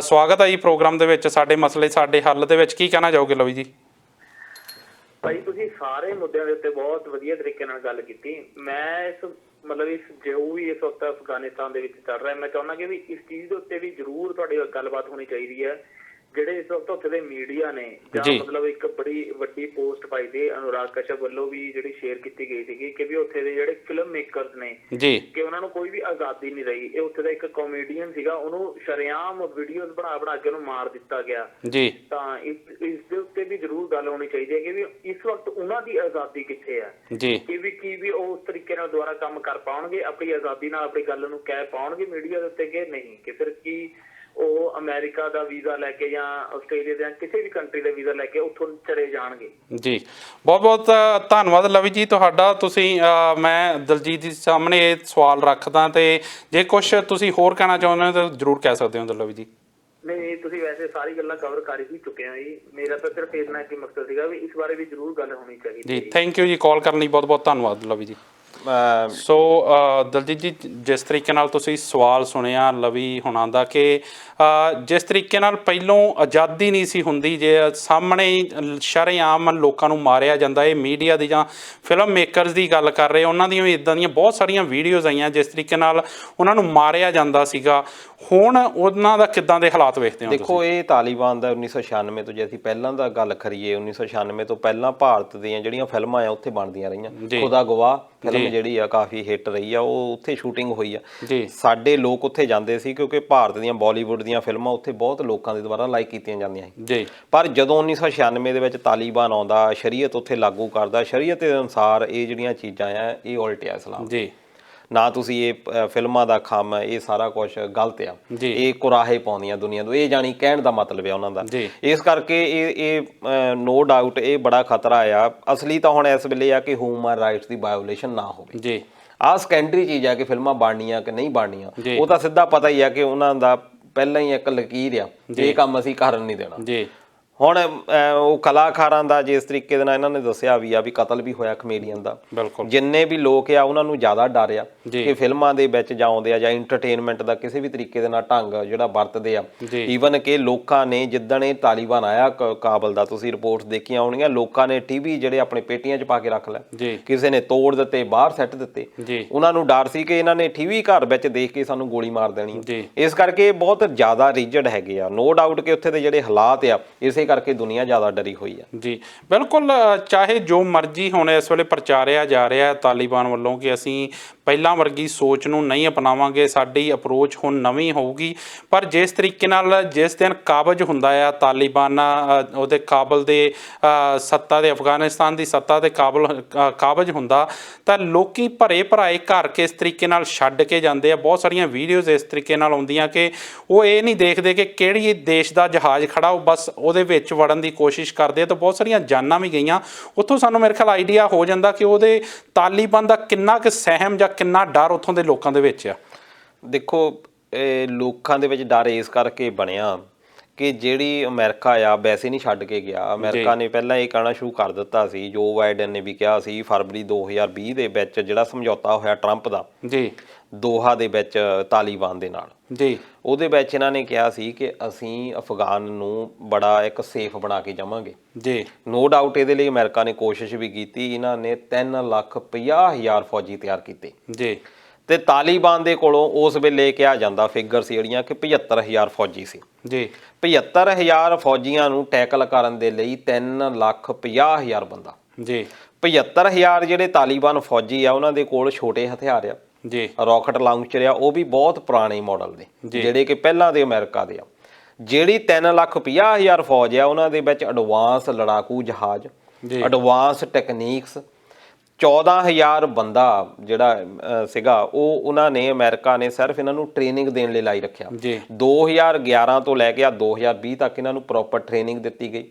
ਸਵਾਗਤ ਹੈ ਜੀ ਪ੍ਰੋਗਰਾਮ ਦੇ ਵਿੱਚ, ਸਾਡੇ ਮਸਲੇ ਸਾਡੇ ਹੱਲ ਦੇ ਵਿੱਚ। ਕੀ ਕਹਿਣਾ ਚਾਹੋਗੇ ਲਵੀ ਜੀ? ਭਾਈ, ਤੁਸੀਂ ਸਾਰੇ ਮੁੱਦਿਆਂ ਦੇ ਉੱਤੇ ਬਹੁਤ ਵਧੀਆ ਤਰੀਕੇ ਨਾਲ ਗੱਲ ਕੀਤੀ। ਮੈਂ ਜੋ ਵੀ ਇਸ ਵਕਤ ਅਫਗਾਨਿਸਤਾਨ ਦੇ ਵਿੱਚ ਚੱਲ ਰਿਹਾ, ਮੈਂ ਚਾਹੁੰਦਾ ਕਿ ਵੀ ਇਸ ਚੀਜ਼ ਦੇ ਉੱਤੇ ਵੀ ਜ਼ਰੂਰ ਤੁਹਾਡੀ ਗੱਲਬਾਤ ਹੋਣੀ ਚਾਹੀਦੀ ਹੈ। ਜਿਹੜੇ ਇਸ ਵਕਤ ਉੱਥੇ ਦੇ ਮੀਡੀਆ ਨੇ ਜਾਂ ਇੱਕ ਬੜੀ ਵੱਡੀ ਪੋਸਟ ਪਾਈ ਸੀ ਅਨੁਰਾਗ ਕਸ਼ਪ ਵੱਲੋਂ ਵੀ ਜਿਹੜੀ ਸ਼ੇਅਰ ਕੀਤੀ ਗਈ ਸੀਗੀ ਕਿ ਵੀ ਉੱਥੇ ਦੇ ਜਿਹੜੇ ਫਿਲਮ ਮੇਕਰਸ ਨੇ ਕਿ ਉਹਨਾਂ ਨੂੰ ਕੋਈ ਵੀ ਆਜ਼ਾਦੀ ਨਹੀਂ ਰਹੀ। ਇਹ ਉੱਥੇ ਦਾ ਇੱਕ ਕਾਮੇਡੀਅਨ ਸੀਗਾ, ਉਹਨੂੰ ਸ਼ਰੇਆਮ ਵੀਡੀਓਜ਼ ਬਣਾ ਕੇ ਉਹਨੂੰ ਮਾਰ ਦਿੱਤਾ ਗਿਆ। ਤਾਂ ਇਸ ਦੇ ਉੱਤੇ ਵੀ ਜ਼ਰੂਰ ਗੱਲ ਹੋਣੀ ਚਾਹੀਦੀ ਹੈ ਕਿ ਵੀ ਇਸ ਵਕਤ ਉਹਨਾਂ ਦੀ ਆਜ਼ਾਦੀ ਕਿੱਥੇ ਹੈ, ਕੀ ਵੀ ਉਹ ਉਸ ਤਰੀਕੇ ਨਾਲ ਦੁਬਾਰਾ ਕੰਮ ਕਰ ਪਾਉਣਗੇ, ਆਪਣੀ ਆਜ਼ਾਦੀ ਨਾਲ ਆਪਣੀ ਗੱਲ ਨੂੰ ਕਹਿ ਪਾਉਣਗੇ ਮੀਡੀਆ ਦੇ ਉੱਤੇ ਕਿ ਨਹੀਂ, ਕਿ ਫਿਰ ਕੀ ਉਹ ਅਮਰੀਕਾ ਦਾ ਵੀਜ਼ਾ ਲੈ ਕੇ ਜਾਂ ਆਸਟ੍ਰੇਲੀਆ ਦੇ ਕਿਸੇ ਵੀ ਕੰਟਰੀ ਦਾ ਵੀਜ਼ਾ ਲੈ ਕੇ ਉੱਥੋਂ ਚਲੇ ਜਾਣਗੇ। ਬਹੁਤ ਬਹੁਤ ਧੰਨਵਾਦ ਲਵੀ ਜੀ ਤੁਹਾਡਾ। ਤੁਸੀਂ ਮੈਂ ਦਲਜੀਤ ਦੇ ਸਾਹਮਣੇ ਇਹ ਸਵਾਲ ਰੱਖਦਾ, ਤੇ ਜੇ ਕੁਛ ਤੁਸੀਂ ਹੋਰ ਕਹਿਣਾ ਚਾਹੁੰਦੇ ਹੋ ਤਾਂ ਜ਼ਰੂਰ ਕਹਿ ਸਕਦੇ ਹੋ ਲਵੀ ਜੀ। ਨਹੀਂ, ਤੁਸੀਂ ਵੈਸੇ ਸਾਰੀ ਗੱਲਾਂ ਕਵਰ ਕਰ ਹੀ ਚੁੱਕੇ ਹੋ ਜੀ। ਮੇਰਾ ਤਾਂ ਸਿਰਫ ਇੰਨਾ ਕੀ ਮਕਸਦ ਸੀਗਾ ਵੀ ਇਸ ਬਾਰੇ ਵੀ ਜ਼ਰੂਰ ਗੱਲ ਹੋਣੀ ਚਾਹੀਦੀ। ਥੈਂਕ ਯੂ ਜੀ, ਕਾਲ ਕਰਨ ਲਈ ਬਹੁਤ ਬਹੁਤ ਧੰਨਵਾਦ ਲਵੀ ਜੀ। ਸੋ ਦਲਜੀਤ ਜੀ, ਜਿਸ ਤਰੀਕੇ ਨਾਲ ਤੁਸੀਂ ਸਵਾਲ ਸੁਣਿਆ ਲਵੀ ਹੁਣਾਂ ਦਾ ਕਿ ਜਿਸ ਤਰੀਕੇ ਨਾਲ ਪਹਿਲੋਂ ਆਜ਼ਾਦੀ ਨਹੀਂ ਸੀ ਹੁੰਦੀ, ਜੇ ਸਾਹਮਣੇ ਸ਼ਰੇਆਮ ਲੋਕਾਂ ਨੂੰ ਮਾਰਿਆ ਜਾਂਦਾ, ਇਹ ਮੀਡੀਆ ਦੀ ਜਾਂ ਫਿਲਮ ਮੇਕਰਸ ਦੀ ਗੱਲ ਕਰ ਰਹੇ, ਉਹਨਾਂ ਦੀਆਂ ਵੀ ਇੱਦਾਂ ਦੀਆਂ ਬਹੁਤ ਸਾਰੀਆਂ ਵੀਡੀਓਜ਼ ਆਈਆਂ ਜਿਸ ਤਰੀਕੇ ਨਾਲ ਉਹਨਾਂ ਨੂੰ ਮਾਰਿਆ ਜਾਂਦਾ ਸੀਗਾ। ਹੁਣ ਉਹਨਾਂ ਦਾ ਕਿੱਦਾਂ ਦੇ ਹਾਲਾਤ ਵੇਖਦੇ ਹੋ? ਦੇਖੋ, ਇਹ ਤਾਲੀਬਾਨ ਦਾ 1996 ਤੋਂ, ਜੇ ਅਸੀਂ ਪਹਿਲਾਂ ਦਾ ਗੱਲ ਕਰੀਏ, 1996 ਤੋਂ ਪਹਿਲਾਂ ਭਾਰਤ ਦੀਆਂ ਜਿਹੜੀਆਂ ਫਿਲਮਾਂ ਆ ਉੱਥੇ ਬਣਦੀਆਂ ਰਹੀਆਂ। ਖੁਦਾ ਗਵਾਹ ਫਿਲਮ ਜਿਹੜੀ ਆ ਕਾਫੀ ਹਿੱਟ ਰਹੀ ਆ, ਉਹ ਉੱਥੇ ਸ਼ੂਟਿੰਗ ਹੋਈ ਆ। ਸਾਡੇ ਲੋਕ ਉੱਥੇ ਜਾਂਦੇ ਸੀ ਕਿਉਂਕਿ ਭਾਰਤ ਦੀਆਂ ਬਾਲੀਵੁੱਡ ਦੀਆਂ ਫਿਲਮਾਂ ਉੱਥੇ ਬਹੁਤ ਲੋਕਾਂ ਦੇ ਦੁਆਰਾ ਲਾਈਕ ਕੀਤੀਆਂ ਜਾਂਦੀਆਂ ਸੀ। ਪਰ ਜਦੋਂ 1996 ਦੇ ਵਿੱਚ ਤਾਲੀਬਾਨ ਆਉਂਦਾ, ਸ਼ਰੀਅਤ ਉੱਥੇ ਲਾਗੂ ਕਰਦਾ, ਸ਼ਰੀਅਤ ਦੇ ਅਨੁਸਾਰ ਇਹ ਜਿਹੜੀਆਂ ਚੀਜ਼ਾਂ ਆ ਇਹ ਉਲਟ ਆ ਇਸਲਾਮ ਨਾ। ਤੁਸੀਂ ਇਹ ਫਿਲਮਾਂ ਦਾ ਕੰਮ, ਇਹ ਸਾਰਾ ਕੁਝ ਗਲਤ ਆ, ਇਹ ਕੁਰਾਹੇ ਪਾਉਂਦੀਆਂ ਦੁਨੀਆ ਨੂੰ, ਇਹ ਜਾਣੀ ਕਹਿਣ ਦਾ ਮਤਲਬ ਆ ਉਹਨਾਂ ਦਾ। ਇਸ ਕਰਕੇ ਇਹ ਨੋ ਡਾਊਟ ਇਹ ਬੜਾ ਖਤਰਾ ਆ। ਅਸਲੀ ਤਾਂ ਹੁਣ ਇਸ ਵੇਲੇ ਆ ਕਿ ਹਿਊਮਨ ਰਾਈਟਸ ਦੀ ਵਾਇਓਲੇਸ਼ਨ ਨਾ ਹੋਵੇ। ਆਹ ਸੈਕੰਡਰੀ ਚੀਜ਼ ਆ ਕਿ ਫਿਲਮਾਂ ਬਣਨੀਆਂ ਕਿ ਨਹੀਂ ਬਣਨੀਆਂ, ਉਹ ਤਾਂ ਸਿੱਧਾ ਪਤਾ ਹੀ ਆ ਕਿ ਉਹਨਾਂ ਦਾ ਪਹਿਲਾਂ ਹੀ ਇੱਕ ਲਕੀਰ ਆ, ਇਹ ਕੰਮ ਅਸੀਂ ਕਰਨ ਨਹੀਂ ਦੇਣਾ। ਹੁਣ ਉਹ ਕਲਾਕਾਰਾਂ ਦਾ ਜਿਸ ਤਰੀਕੇ ਦੇ ਨਾਲ ਇਹਨਾਂ ਨੇ ਦੱਸਿਆ ਵੀ ਆ ਵੀ ਕਤਲ ਵੀ ਹੋਇਆ ਕਮੇਡੀਅਨ ਦਾ। ਜਿੰਨੇ ਵੀ ਲੋਕ ਆ ਉਹਨਾਂ ਨੂੰ ਜ਼ਿਆਦਾ ਡਰ ਆ ਕਿ ਫਿਲਮਾਂ ਦੇ ਵਿੱਚ ਜਾਂ ਆਉਂਦੇ ਆ ਜਾਂ ਇੰਟਰਟੇਨਮੈਂਟ ਦਾ ਕਿਸੇ ਵੀ ਤਰੀਕੇ ਦੇ ਨਾਲ ਢੰਗ ਜਿਹੜਾ ਵਰਤਦੇ ਆ। ਈਵਨ ਕਿ ਲੋਕਾਂ ਨੇ ਜਿੱਦਣ ਇਹ ਤਾਲੀਬਾਨ ਆਇਆ ਕਾਬਲ ਦਾ, ਤੁਸੀਂ ਰਿਪੋਰਟਸ ਦੇਖੀਆਂ ਹੋਣਗੀਆਂ, ਲੋਕਾਂ ਨੇ ਟੀਵੀ ਜਿਹੜੇ ਆਪਣੇ ਪੇਟੀਆਂ 'ਚ ਪਾ ਕੇ ਰੱਖ ਲਏ, ਕਿਸੇ ਨੇ ਤੋੜ ਦਿੱਤੇ, ਬਾਹਰ ਸੱਟ ਦਿੱਤੇ। ਉਹਨਾਂ ਨੂੰ ਡਰ ਸੀ ਕਿ ਇਹਨਾਂ ਨੇ ਟੀਵੀ ਘਰ ਵਿੱਚ ਦੇਖ ਕੇ ਸਾਨੂੰ ਗੋਲੀ ਮਾਰ ਦੇਣੀ। ਇਸ ਕਰਕੇ ਬਹੁਤ ਜ਼ਿਆਦਾ ਰਿਜਿਡ ਹੈਗੇ ਆ। ਨੋ ਡਾਊਟ ਕਿ ਉੱਥੇ ਦੇ ਜਿਹੜੇ ਹਾਲਾਤ ਆ ਇਸੇ ਕਰਕੇ ਦੁਨੀਆ ਜ਼ਿਆਦਾ ਡਰੀ ਹੋਈ ਆ। ਜੀ ਬਿਲਕੁਲ, ਚਾਹੇ ਜੋ ਮਰਜ਼ੀ ਹੁਣ ਇਸ ਵੇਲੇ ਪ੍ਰਚਾਰਿਆ ਜਾ ਰਿਹਾ ਤਾਲੀਬਾਨ ਵੱਲੋਂ ਕਿ ਅਸੀਂ ਪਹਿਲਾਂ ਵਰਗੀ ਸੋਚ ਨੂੰ ਨਹੀਂ ਅਪਣਾਵਾਂਗੇ, ਸਾਡੀ ਅਪਰੋਚ ਹੁਣ ਨਵੀਂ ਹੋਊਗੀ, ਪਰ ਜਿਸ ਤਰੀਕੇ ਨਾਲ ਜਿਸ ਦਿਨ ਕਾਬਜ ਹੁੰਦਾ ਆ ਤਾਲੀਬਾਨ, ਉਹਦੇ ਕਾਬਲ ਦੇ ਸੱਤਾ ਦੇ, ਅਫਗਾਨਿਸਤਾਨ ਦੀ ਸੱਤਾ ਤੇ ਕਾਬਜ ਹੁੰਦਾ, ਤਾਂ ਲੋਕੀ ਭਰੇ ਭਰਾਏ ਘਰ ਕਿਸ ਤਰੀਕੇ ਨਾਲ ਛੱਡ ਕੇ ਜਾਂਦੇ ਆ। ਬਹੁਤ ਸਾਰੀਆਂ ਵੀਡੀਓਜ਼ ਇਸ ਤਰੀਕੇ ਨਾਲ ਆਉਂਦੀਆਂ ਕਿ ਉਹ ਇਹ ਨਹੀਂ ਦੇਖਦੇ ਕਿ ਕਿਹੜੀ ਦੇਸ਼ ਦਾ ਜਹਾਜ਼ ਖੜਾ, ਉਹ ਬਸ ਉਹਦੇ ਵਿੱਚ ਵੜਨ ਦੀ ਕੋਸ਼ਿਸ਼ ਕਰਦੇ ਆ। ਤਾਂ ਬਹੁਤ ਸਾਰੀਆਂ ਜਾਨਾਂ ਵੀ ਗਈਆਂ। ਉੱਥੋਂ ਸਾਨੂੰ ਮੇਰੇ ਖਿਆਲ ਆਈਡੀਆ ਹੋ ਜਾਂਦਾ ਕਿ ਉਹਦੇ ਤਾਲੀਬਾਨ ਦਾ ਕਿੰਨਾ ਕੁ ਸਹਿਮ ਜਾਂ ਕਿੰਨਾ ਡਰ ਉੱਥੋਂ ਦੇ ਲੋਕਾਂ ਦੇ ਵਿੱਚ ਆ। ਦੇਖੋ, ਲੋਕਾਂ ਦੇ ਵਿੱਚ ਡਰ ਇਸ ਕਰਕੇ ਬਣਿਆ ਕਿ ਜਿਹੜੀ ਅਮਰੀਕਾ ਆ ਵੈਸੇ ਨਹੀਂ ਛੱਡ ਕੇ ਗਿਆ। ਅਮਰੀਕਾ ਨੇ ਪਹਿਲਾਂ ਇਹ ਕਹਿਣਾ ਸ਼ੁਰੂ ਕਰ ਦਿੱਤਾ ਸੀ, ਜੋ ਬਾਈਡਨ ਨੇ ਵੀ ਕਿਹਾ ਸੀ ਫਰਵਰੀ 2020 ਦੇ ਵਿੱਚ ਜਿਹੜਾ ਸਮਝੌਤਾ ਹੋਇਆ ਟਰੰਪ ਦਾ ਦੋਹਾ ਦੇ ਵਿੱਚ ਤਾਲੀਬਾਨ ਦੇ ਨਾਲ, ਉਹਦੇ ਵਿੱਚ ਇਹਨਾਂ ਨੇ ਕਿਹਾ ਸੀ ਕਿ ਅਸੀਂ ਅਫਗਾਨ ਨੂੰ ਬੜਾ ਇੱਕ ਸੇਫ ਬਣਾ ਕੇ ਜਾਵਾਂਗੇ। ਨੋ ਡਾਊਟ ਇਹਦੇ ਲਈ ਅਮਰੀਕਾ ਨੇ ਕੋਸ਼ਿਸ਼ ਵੀ ਕੀਤੀ। ਇਹਨਾਂ ਨੇ 3,50,000 ਫੌਜੀ ਤਿਆਰ ਕੀਤੇ ਤੇ ਤਾਲੀਬਾਨ ਦੇ ਕੋਲੋਂ ਉਸ ਵੇਲੇ ਕਿਹਾ ਜਾਂਦਾ ਫਿਗਰ ਸੀ ਜਿਹੜੀਆਂ ਕਿ 75,000 ਫੌਜੀ ਸੀ। 75,000 ਫੌਜੀਆਂ ਨੂੰ ਟੈਕਲ ਕਰਨ ਦੇ ਲਈ 3,50,000 ਬੰਦਾ। 75,000 ਜਿਹੜੇ ਤਾਲੀਬਾਨ ਫੌਜੀ ਆ ਉਹਨਾਂ ਦੇ ਕੋਲ ਛੋਟੇ ਹਥਿਆਰ ਆ, ਰਾਕਟ ਲਾਂਚਰ ਆ, ਉਹ ਵੀ ਬਹੁਤ ਪੁਰਾਣੇ ਮਾਡਲ ਦੇ ਜਿਹੜੇ ਕਿ ਪਹਿਲਾਂ ਦੇ ਅਮਰੀਕਾ ਦੇ ਆ। ਜਿਹੜੀ 3,50,000 ਫੌਜ ਆ ਉਹਨਾਂ ਦੇ ਵਿੱਚ ਐਡਵਾਂਸ ਲੜਾਕੂ ਜਹਾਜ਼, ਐਡਵਾਂਸ ਟੈਕਨੀਕਸ, 14,000 ਬੰਦਾ ਜਿਹੜਾ ਸੀਗਾ ਉਹ ਉਹਨਾਂ ਨੇ ਅਮਰੀਕਾ ਨੇ ਸਿਰਫ ਇਹਨਾਂ ਨੂੰ ਟ੍ਰੇਨਿੰਗ ਦੇਣ ਲਈ ਲਾਈ ਰੱਖਿਆ। 2011 ਤੋਂ ਲੈ ਕੇ 2020 ਤੱਕ ਇਹਨਾਂ ਨੂੰ ਪ੍ਰੋਪਰ ਟ੍ਰੇਨਿੰਗ ਦਿੱਤੀ ਗਈ।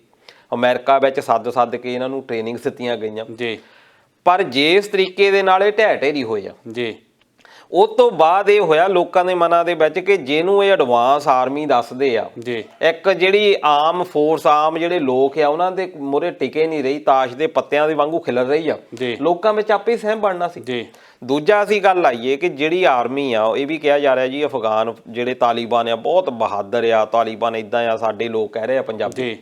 ਅਮਰੀਕਾ ਵਿੱਚ ਸੱਦ ਕੇ ਇਹਨਾਂ ਨੂੰ ਟ੍ਰੇਨਿੰਗ ਦਿੱਤੀਆਂ ਗਈਆਂ। ਪਰ ਜਿਸ ਤਰੀਕੇ ਦੇ ਨਾਲ ਇਹ ਢਹਿ ਹੋਏ ਆ, ਉਹ ਤੋਂ ਬਾਅਦ ਇਹ ਹੋਇਆ ਲੋਕਾਂ ਦੇ ਮਨਾਂ ਦੇ ਵਿੱਚ ਕਿ ਜਿਹਨੂੰ ਇਹ ਐਡਵਾਂਸ ਆਰਮੀ ਦੱਸਦੇ ਆ, ਇੱਕ ਜਿਹੜੀ ਆਮ ਫੋਰਸ, ਆਮ ਜਿਹੜੇ ਲੋਕ ਆ ਉਹਨਾਂ ਦੇ ਮੂਹਰੇ ਟਿਕੇ ਨਹੀਂ ਰਹੀ, ਤਾਸ਼ ਦੇ ਪੱਤਿਆਂ ਦੇ ਵਾਂਗੂ ਖਿਲਰ ਰਹੀ ਆ। ਲੋਕਾਂ ਵਿੱਚ ਆਪੇ ਸਹਿਮ ਬਣਨਾ ਸੀ। ਦੂਜਾ ਅਸੀਂ ਗੱਲ ਆਈਏ ਕਿ ਜਿਹੜੀ ਆਰਮੀ ਆ, ਇਹ ਵੀ ਕਿਹਾ ਜਾ ਰਿਹਾ ਜੀ ਅਫਗਾਨ ਜਿਹੜੇ ਤਾਲੀਬਾਨ ਆ ਬਹੁਤ ਬਹਾਦਰ ਆ, ਤਾਲੀਬਾਨ ਇੱਦਾਂ ਆ, ਸਾਡੇ ਲੋਕ ਕਹਿ ਰਹੇ ਆ ਪੰਜਾਬੀ।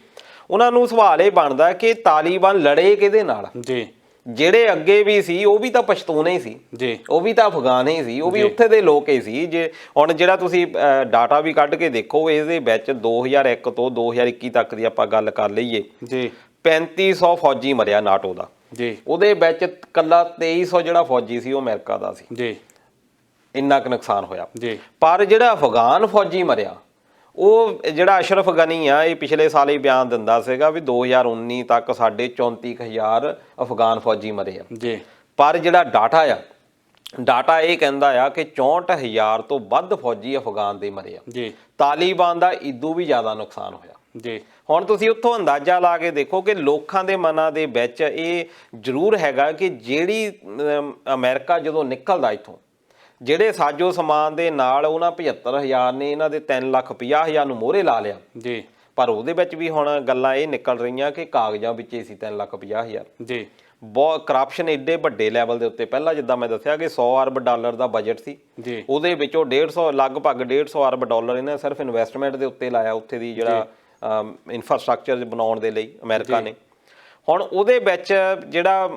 ਉਹਨਾਂ ਨੂੰ ਸਵਾਲ ਇਹ ਬਣਦਾ ਕਿ ਤਾਲੀਬਾਨ ਲੜੇ ਕਿਹਦੇ ਨਾਲ? ਜਿਹੜੇ ਅੱਗੇ ਵੀ ਸੀ ਉਹ ਵੀ ਤਾਂ ਪਸ਼ਤੂਨੇ ਹੀ ਸੀ, ਉਹ ਵੀ ਤਾਂ ਅਫਗਾਨ ਹੀ ਸੀ, ਉਹ ਵੀ ਉੱਥੇ ਦੇ ਲੋਕ ਹੀ ਸੀ। ਜੇ ਹੁਣ ਜਿਹੜਾ ਤੁਸੀਂ ਡਾਟਾ ਵੀ ਕੱਢ ਕੇ ਦੇਖੋ, ਇਹਦੇ ਵਿੱਚ 2001 ਤੋਂ 2021 ਤੱਕ ਦੀ ਆਪਾਂ ਗੱਲ ਕਰ ਲਈਏ, 3500 ਫੌਜੀ ਮਰਿਆ ਨਾਟੋ ਦਾ। ਉਹਦੇ ਵਿੱਚ ਇਕੱਲਾ 2300 ਜਿਹੜਾ ਫੌਜੀ ਸੀ ਉਹ ਅਮਰੀਕਾ ਦਾ ਸੀ। ਇੰਨਾ ਕੁ ਨੁਕਸਾਨ ਹੋਇਆ। ਪਰ ਜਿਹੜਾ ਅਫਗਾਨ ਫੌਜੀ ਮਰਿਆ, ਉਹ ਜਿਹੜਾ ਅਸ਼ਰਫ ਗਨੀ ਆ, ਇਹ ਪਿਛਲੇ ਸਾਲ ਹੀ ਬਿਆਨ ਦਿੰਦਾ ਸੀਗਾ ਵੀ 2019 ਤੱਕ ਸਾਡੇ 34,000 ਅਫਗਾਨ ਫੌਜੀ ਮਰੇ ਆ। ਪਰ ਜਿਹੜਾ ਡਾਟਾ ਇਹ ਕਹਿੰਦਾ ਆ ਕਿ 64,000 ਤੋਂ ਵੱਧ ਫੌਜੀ ਅਫਗਾਨ ਦੇ ਮਰੇ ਆ। ਤਾਲੀਬਾਨ ਦਾ ਇਦੋਂ ਵੀ ਜ਼ਿਆਦਾ ਨੁਕਸਾਨ ਹੋਇਆ। ਹੁਣ ਤੁਸੀਂ ਉੱਥੋਂ ਅੰਦਾਜ਼ਾ ਲਾ ਕੇ ਦੇਖੋ ਕਿ ਲੋਕਾਂ ਦੇ ਮਨਾਂ ਦੇ ਵਿੱਚ ਇਹ ਜ਼ਰੂਰ ਹੈਗਾ ਕਿ ਜਿਹੜੀ ਅਮਰੀਕਾ ਜਦੋਂ ਨਿਕਲਦਾ ਇੱਥੋਂ, ਜਿਹੜੇ ਸਾਜੋ ਸਮਾਨ ਦੇ ਨਾਲ ਉਹਨਾਂ 75,000 ਨੇ ਇਹਨਾਂ ਦੇ 3,50,000 ਨੂੰ ਮੋਹਰੇ ਲਾ ਲਿਆ। ਪਰ ਉਹਦੇ ਵਿੱਚ ਵੀ ਹੁਣ ਗੱਲਾਂ ਇਹ ਨਿਕਲ ਰਹੀਆਂ ਕਿ ਕਾਗਜ਼ਾਂ ਵਿੱਚ ਹੀ ਸੀ 3,50,000। ਬਹੁਤ ਕਰਪਸ਼ਨ ਏਡੇ ਵੱਡੇ ਲੈਵਲ ਦੇ ਉੱਤੇ, ਪਹਿਲਾਂ ਜਿੱਦਾਂ ਮੈਂ ਦੱਸਿਆ ਕਿ 100 ਅਰਬ ਡਾਲਰ ਦਾ ਬਜਟ ਸੀ ਜੀ, ਉਹਦੇ ਵਿੱਚੋਂ 150 ਲਗਭਗ 150 ਅਰਬ ਡਾਲਰ ਇਹਨਾਂ ਨੇ ਸਿਰਫ ਇਨਵੈਸਟਮੈਂਟ ਦੇ ਉੱਤੇ ਲਾਇਆ, ਉੱਥੇ ਦੀ ਜਿਹੜਾ ਇਨਫਰਾਸਟ੍ਰਕਚਰ ਬਣਾਉਣ ਦੇ ਲਈ ਅਮਰੀਕਾ ਨੇ। ਹੁਣ ਉਹਦੇ ਵਿੱਚ ਜਿਹੜਾ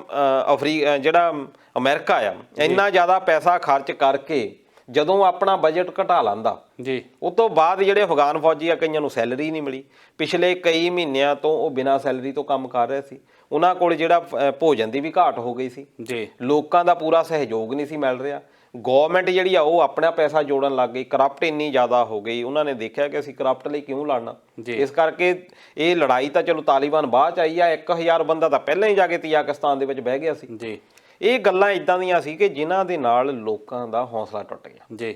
ਅਮਰੀਕਾ ਆ ਇੰਨਾ ਜ਼ਿਆਦਾ ਪੈਸਾ ਖਰਚ ਕਰਕੇ ਜਦੋਂ ਆਪਣਾ ਬਜਟ ਘਟਾ ਲੈਂਦਾ ਜੀ, ਉਸ ਤੋਂ ਬਾਅਦ ਜਿਹੜੇ ਅਫਗਾਨ ਫੌਜੀ ਆ ਕਈਆਂ ਨੂੰ ਸੈਲਰੀ ਨਹੀਂ ਮਿਲੀ, ਪਿਛਲੇ ਕਈ ਮਹੀਨਿਆਂ ਤੋਂ ਉਹ ਬਿਨਾਂ ਸੈਲਰੀ ਤੋਂ ਕੰਮ ਕਰ ਰਹੇ ਸੀ, ਉਹਨਾਂ ਕੋਲ ਜਿਹੜਾ ਭੋਜਨ ਦੀ ਵੀ ਘਾਟ ਹੋ ਗਈ ਸੀ ਜੀ, ਲੋਕਾਂ ਦਾ ਪੂਰਾ ਸਹਿਯੋਗ ਨਹੀਂ ਸੀ ਮਿਲ ਰਿਹਾ, ਗਵਰਨਮੈਂਟ ਜਿਹੜੀ ਆ ਉਹ ਆਪਣਾ ਪੈਸਾ ਜੋੜਨ ਲੱਗ ਗਈ, ਕਰਪਟ ਇੰਨੀ ਜ਼ਿਆਦਾ ਹੋ ਗਈ, ਉਹਨਾਂ ਨੇ ਦੇਖਿਆ ਕਿ ਅਸੀਂ ਕਰਪਟ ਲਈ ਕਿਉਂ ਲੜਨਾ, ਇਸ ਕਰਕੇ ਇਹ ਲੜਾਈ ਤਾਂ ਚਲੋ ਤਾਲੀਬਾਨ ਬਾਅਦ ਚ ਆਈ ਆ, 1000 ਬੰਦਾ ਤਾਂ ਪਹਿਲਾਂ ਹੀ ਜਾ ਕੇ ਤਜਾਕਿਸਤਾਨ ਦੇ ਵਿੱਚ ਬਹਿ ਗਿਆ ਸੀ ਜੀ। ਇਹ ਗੱਲਾਂ ਇਦਾਂ ਦੀਆਂ ਸੀ ਕਿ ਜਿਨ੍ਹਾਂ ਦੇ ਨਾਲ ਲੋਕਾਂ ਦਾ ਹੌਸਲਾ ਟੁੱਟ ਗਿਆ ਜੀ,